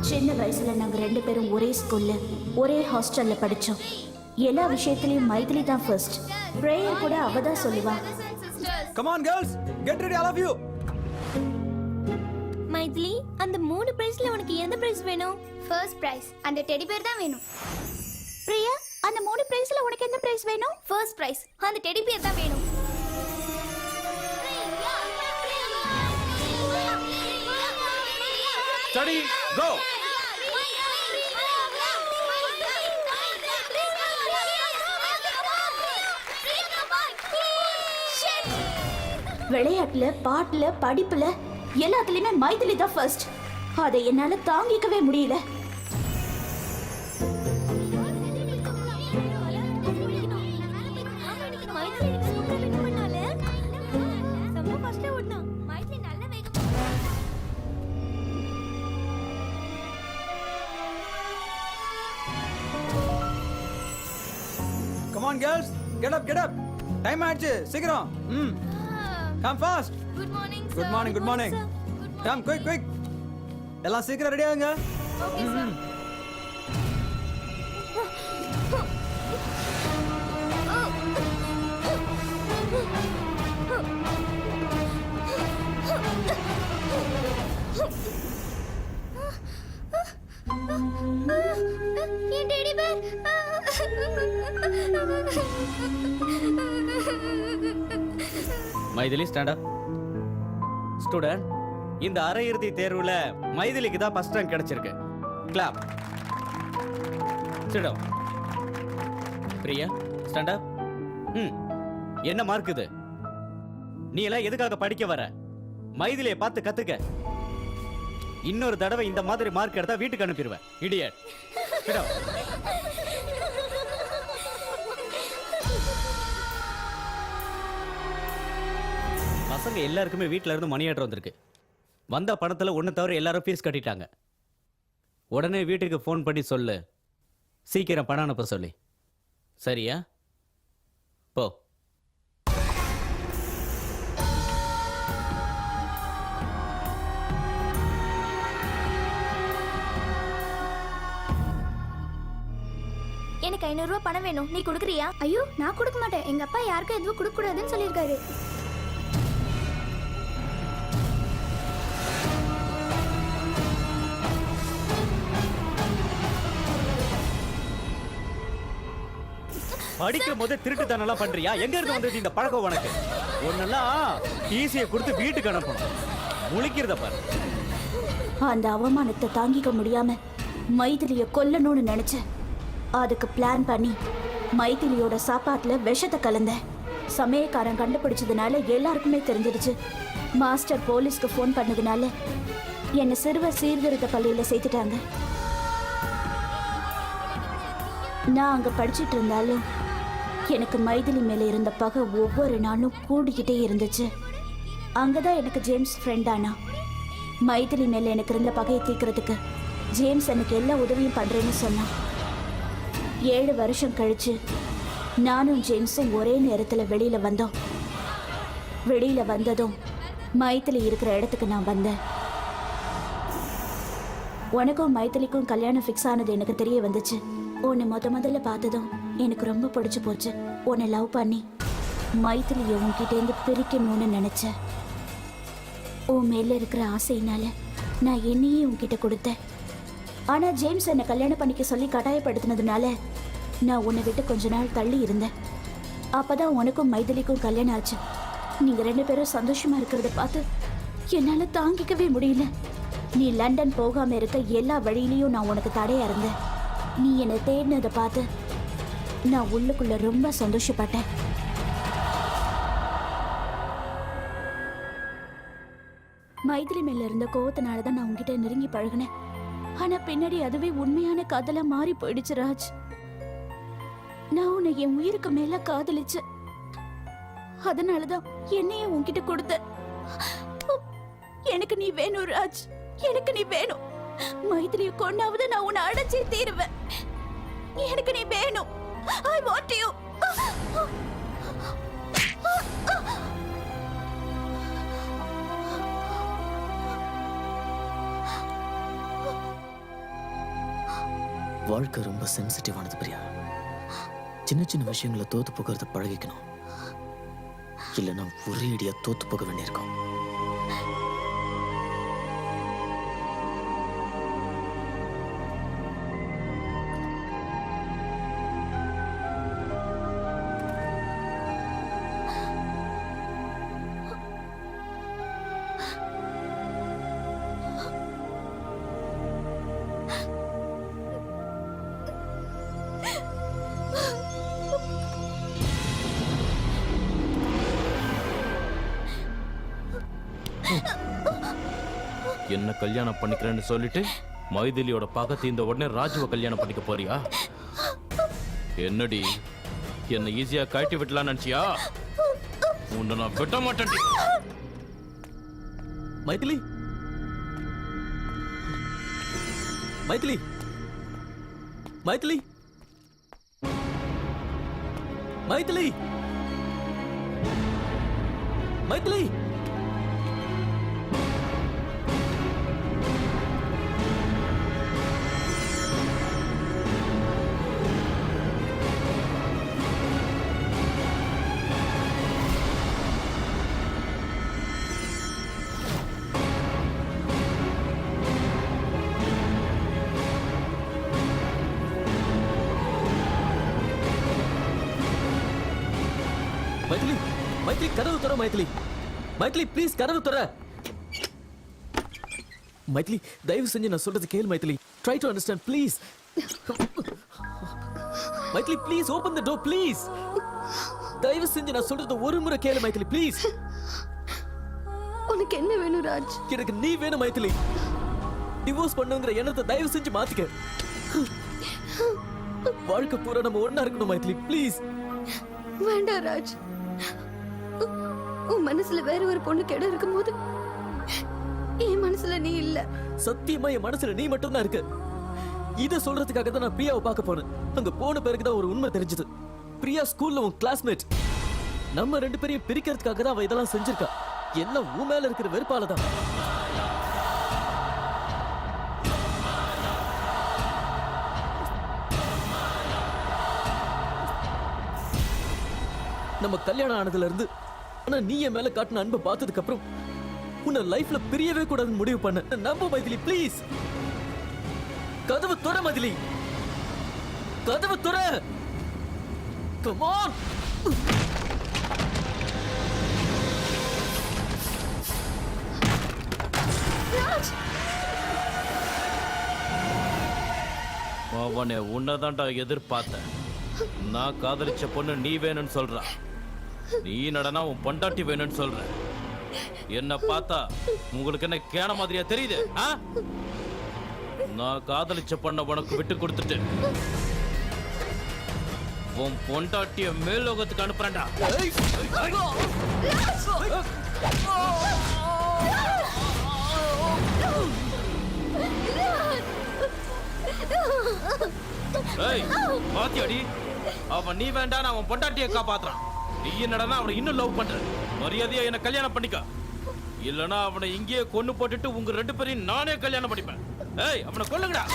சின்ன வயசுல நாங்க 2 பேரும் ஒரே ஸ்கூல்ல ஒரே ஹாஸ்டல்ல படிச்சோம். எல்லா விஷயத்திலயும் மைதிலி தான் ஃபர்ஸ்ட். பிரேயர் கூட அவ தான் சொல்லுவா. Come on girls, get ready all of you. Maithili, அந்த 3 பிரைஸ்ல உனக்கு எந்த பிரைஸ் வேணும்? ஃபர்ஸ்ட் பிரைஸ் அந்த டெடி பேர் தான் வேணும். பிரியா, அந்த 3 பிரைஸ்ல உனக்கு எந்த பிரைஸ் வேணும்? ஃபர்ஸ்ட் பிரைஸ் அந்த டெடி பேர் தான் வேணும். ஸ்டடி கோ. விளையாட்டுல, பாட்டுல, படிப்புல எல்லாத்துலயுமே மைதிலி தான் ஃபர்ஸ்ட். அதை என்னால தாங்கிக்கவே முடியல. Come on girls, get up, get up. Time ஆயிடுச்சு, சீக்கிரம். Come fast. Good morning sir. Good morning, good morning. Come quick, quick. எல்லாம் சீக்கிரம் ரெடி ஆகுங்க. Okay sir. என் teddy bear. Maithili stand up. Student, இந்த அரையிறுதி தேர்வுல மைதிலிக்கு தான் ஃபர்ஸ்ட் ரேங்க் கிடைச்சிருக்கு. Clap. Sit down. Priya, stand up. என்ன மார்க் இது? நீ எல்லாம் எதுக்காக படிக்க வர? மைதிலியை பார்த்து கத்துக்க. இன்னொரு தடவை இந்த மாதிரி மார்க் எடுத்தா வீட்டுக்கு அனுப்பிடுவேன். இடியட். Sit down. பசங்க எல்லாருக்குமே வீட்டில இருந்து மணி ஆர்டர் வந்திருக்கு. வந்த பணத்துல ஒன்று தவிர எல்லாரும் ஃபீஸ் கட்டிட்டாங்க. உடனே வீட்டுக்கு ஃபோன் பண்ணி சொல்லு, சீக்கிரம் பணம் அனுப்ப சொல்லி. சரியா? போ. எனக்கு 500 ரூபாய் பணம் வேணும். நீ கொடுக்குறியா? ஐயோ, நான் கொடுக்க மாட்டேன். எங்க அப்பா யாருக்கும் எதுவும் கொடுக்க கூடாதுன்னு சொல்லியிருக்காரு. படிக்கும் போது திருட்டுத்தனம்லாம் பண்றியா? எங்க இருந்து வந்தது இந்த பழக்கம் உனக்கு? ஒன்னெல்லாம் ஈஸியை கொடுத்து வீட்டுக்கு அனுப்பணும். முழிக்கிறத பாரு. அந்த அவமானத்தை தாங்கிக்க முடியாம மைதிலிய கொல்லணும்னு நினைச்சேன். அதுக்கு பிளான் பண்ணி மைதிலியோட சாப்பாட்டுல விஷத்தை கலந்தேன். சமயக்காரன் கண்டுபிடிச்சதுனால எல்லாருக்குமே தெரிஞ்சிடுச்சு. மாஸ்டர் போலீஸ்க்கு ஃபோன் பண்ணதுனால என்னை சிறுவர் சீர்திருத்த பள்ளியில சேர்த்துட்டாங்க. நான் அங்க படிச்சுட்டு இருந்தாலும் எனக்கு மைதிலி மேல இருந்த பகை ஒவ்வொரு நாளும் கூடிக்கிட்டே இருந்துச்சு. அங்கதான் எனக்கு ஜேம்ஸ் ஃப்ரெண்ட் ஆனா. மைதிலி மேல எனக்கு இருந்த பகையை தீர்க்கறதுக்கு ஜேம்ஸ் எனக்கு எல்லா உதவியும் பண்றேன்னு சொன்னான். 7 வருஷம் கழிச்சு நானும் ஜேம்ஸும் ஒரே நேரத்துல வெளியில வந்தோம். வெளியில வந்ததும் மைதிலி இருக்கிற இடத்துக்கு நான் வந்தேன். உனக்கும் மைதிலிக்கும் கல்யாணம் ஃபிக்ஸ் ஆனது எனக்கு தெரிய வந்துச்சு. உன்னை முதல்ல பார்த்ததும் எனக்கு ரொம்ப பிடிச்சு போச்சு. உன்னை லவ் பண்ணி மைதிலியை உன்கிட்டேருந்து பிரிக்கணும்னு நினைச்சேன். உன் மேல இருக்கிற ஆசையினால நான் என்னையே உன்கிட்ட கொடுத்தேன். ஆனா ஜேம்ஸ் என்னை கல்யாணம் பண்ணிக்க சொல்லி கட்டாயப்படுத்தினதுனால நான் உன்னை விட்டு கொஞ்ச நாள் தள்ளி இருந்தேன். அப்பதான் உனக்கும் மைதிலிக்கும் கல்யாணம் ஆச்சு. நீங்க 2 பேரும் சந்தோஷமா இருக்கிறத பார்த்து என்னால தாங்கிக்கவே முடியல. நீ லண்டன் போகாம இருக்க எல்லா வழியிலையும் நான் உனக்கு தடையா இருந்தேன். நீ என்னை தேடினதை பார்த்து நான் உள்ளுக்குள்ள ரொம்ப சந்தோஷப்பட்டேன். மைதிலி மேல இருந்த கோவத்தினாலதான் நான் உன்கிட்ட நெருங்கி பழகினேன். ஆனா பின்னாடி அதுவே உண்மையான காதலா மாறி போயிடுச்சு ராஜ். நான் உன்னை என் உயிருக்கு மேல காதலிச்சேன். அதனாலதான் என்னையே உன்கிட்ட கொடுத்த. எனக்கு நீ வேணும் ராஜ், எனக்கு நீ வேணும். மைதிலியை கொண்டாவது நான் உன்னை அடைச்சே தீருவேன். எனக்கு நீ வேணும். I want you. வாழ்க்கை ரொம்ப சென்சிட்டிவானது பிரியா. சின்ன சின்ன விஷயங்களை தோத்து போகிறத பழகிக்கணும், இல்லைன்னா ஒரே அடியா தோத்து போக வேண்டியிருக்கும். என்ன கல்யாணம் பண்ணிக்கிறேன்னு சொல்லிட்டு மைதிலியோட பகை தீர்ந்த உடனே ராஜுவை கல்யாணம் பண்ணிக்க போறியா? என்னடி என்ன ஈஸியா கழட்டி விடலாம்னு நினைச்சியா? உன்னை நான் விட மாட்டேன். மைதிலி, மைதிலி, மைதிலி, மைதிலி, மைதிலி. மைதிலி, மைதிலி, கதவு தர. மைதிலி, மைதிலி, ப்ளீஸ் கதவு தர. மைதிலி, தயவு செஞ்சு நான் சொல்றது கேள் Maithili. Try to understand please. Maithili, please open the door please. தயவு செஞ்சு நான் சொல்றது ஒரு முறை கேளு மைதிலி ப்ளீஸ். உனக்கு என்ன வேணும் ராஜ்? எனக்கு நீ வேணும் மைதிலி. டிவோர்ஸ் பண்ணுங்கிற எண்ணத்தை தயவு செஞ்சு மாத்திக்க. வாழ்க்கை பூரா நம்ம ஒண்ணா இருக்கணும் மைதிலி ப்ளீஸ். வேண்டாம் ராஜ். உன் மனசுல வேற ஒரு பொண்ணு இடம் இருக்கும்போது என் மனசுல நீ இல்ல. சத்தியமா என் மனசுல நீ மட்டும் தான் இருக்க. இத சொல்றதுக்காக தான் நான் பிரியாவை பார்க்க போனேன். அங்க போன பிறகு தான் ஒரு உண்மை தெரிஞ்சது. பிரியா ஸ்கூல்ல உன் கிளாஸ்மேட். நம்ம 2 பேரையும் பிரிக்கிறதுக்காக தான் அவ இதெல்லாம் செஞ்சிருக்கா. எல்லாம் உன் மேல இருக்கிற வெறுப்பால தான். நம்ம கல்யாணம் ஆனதுல இருந்து ஆனா நீ என் மேல காட்டின அன்பை பார்த்ததுக்கு அப்புறம் உன்னை லைஃப்ல பிரியவே கூடாதுன்னு முடிவு பண்ண. நம்ப மைதிலி ப்ளீஸ். கதவு தொற மைதிலி, கதவு தொற. Come on. ராஜ், அவனை உன்னதான்டா எதிர்பார்த்தேன். நான் காதலிச்ச பொண்ணு நீ வேணும்னு சொல்ற. நீ நடனா உன் பொண்டாட்டி வேணும்னு சொல்ற. என்ன பார்த்தா உங்களுக்கு என்ன கேன மாதிரியா தெரியுது? நான் காதலிச்ச பொண்ண உனக்கு விட்டு கொடுத்துட்டு உன் பொண்டாட்டிய மேலோகத்துக்கு அனுப்புறேன்டா. பாத்தியாடி, அவன் நீ வேண்டாம் அவன் பொண்டாட்டியை காப்பாத்துறான். நீ என்னடா அவனை இன்னும் லவ் பண்ற. மரியாதையா என்ன கல்யாணம் பண்ணிக்க, இல்லனா அவனை இங்கேயே கொன்னு போட்டுட்டு உங்க 2 பேரையும் நானே கல்யாணம் பண்ணிப்பேன். ஏய், அவனை கொல்லுங்கடா.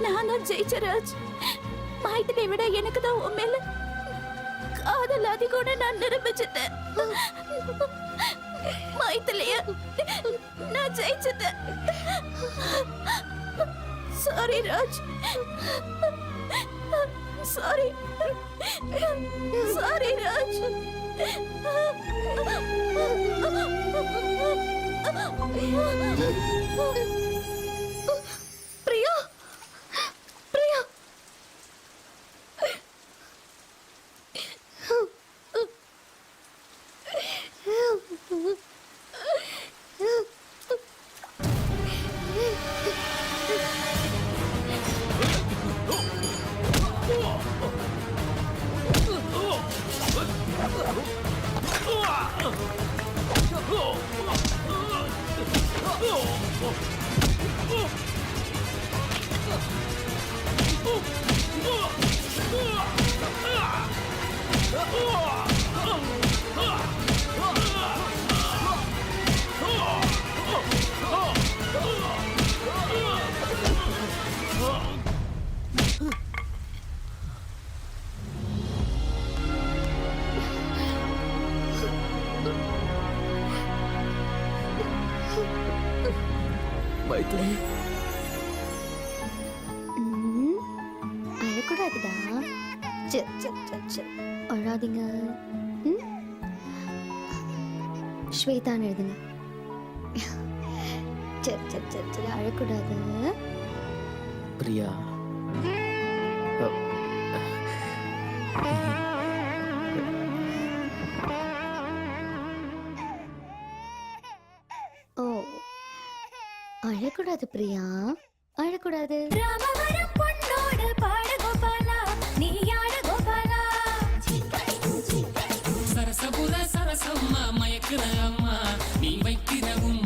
நான் தான் ஜெயிச்ச ராஜ். மைத்திலியை விட எனக்கு தான் உன் மேல காதல் அதிகம்னு நான் நிரூபிச்சிட்டேன். மைத்திலிய நான் ஜெயிச்சிட்டேன். Sorry Raj. Sorry. Sorry Raj. Priya, Priya. Maithili, அழக்கூடாதுடா. அழாதீங்க. ஸ்வேதான்னு எழுதுங்க. சரி அழக்கூடாது. பிரியா. ஓ, அழக்கூடாது பிரியா, அழக்கூடாது. சரசபுர சரசம்மா மயக்கிற அம்மா நீ வைக்கிற உம்மா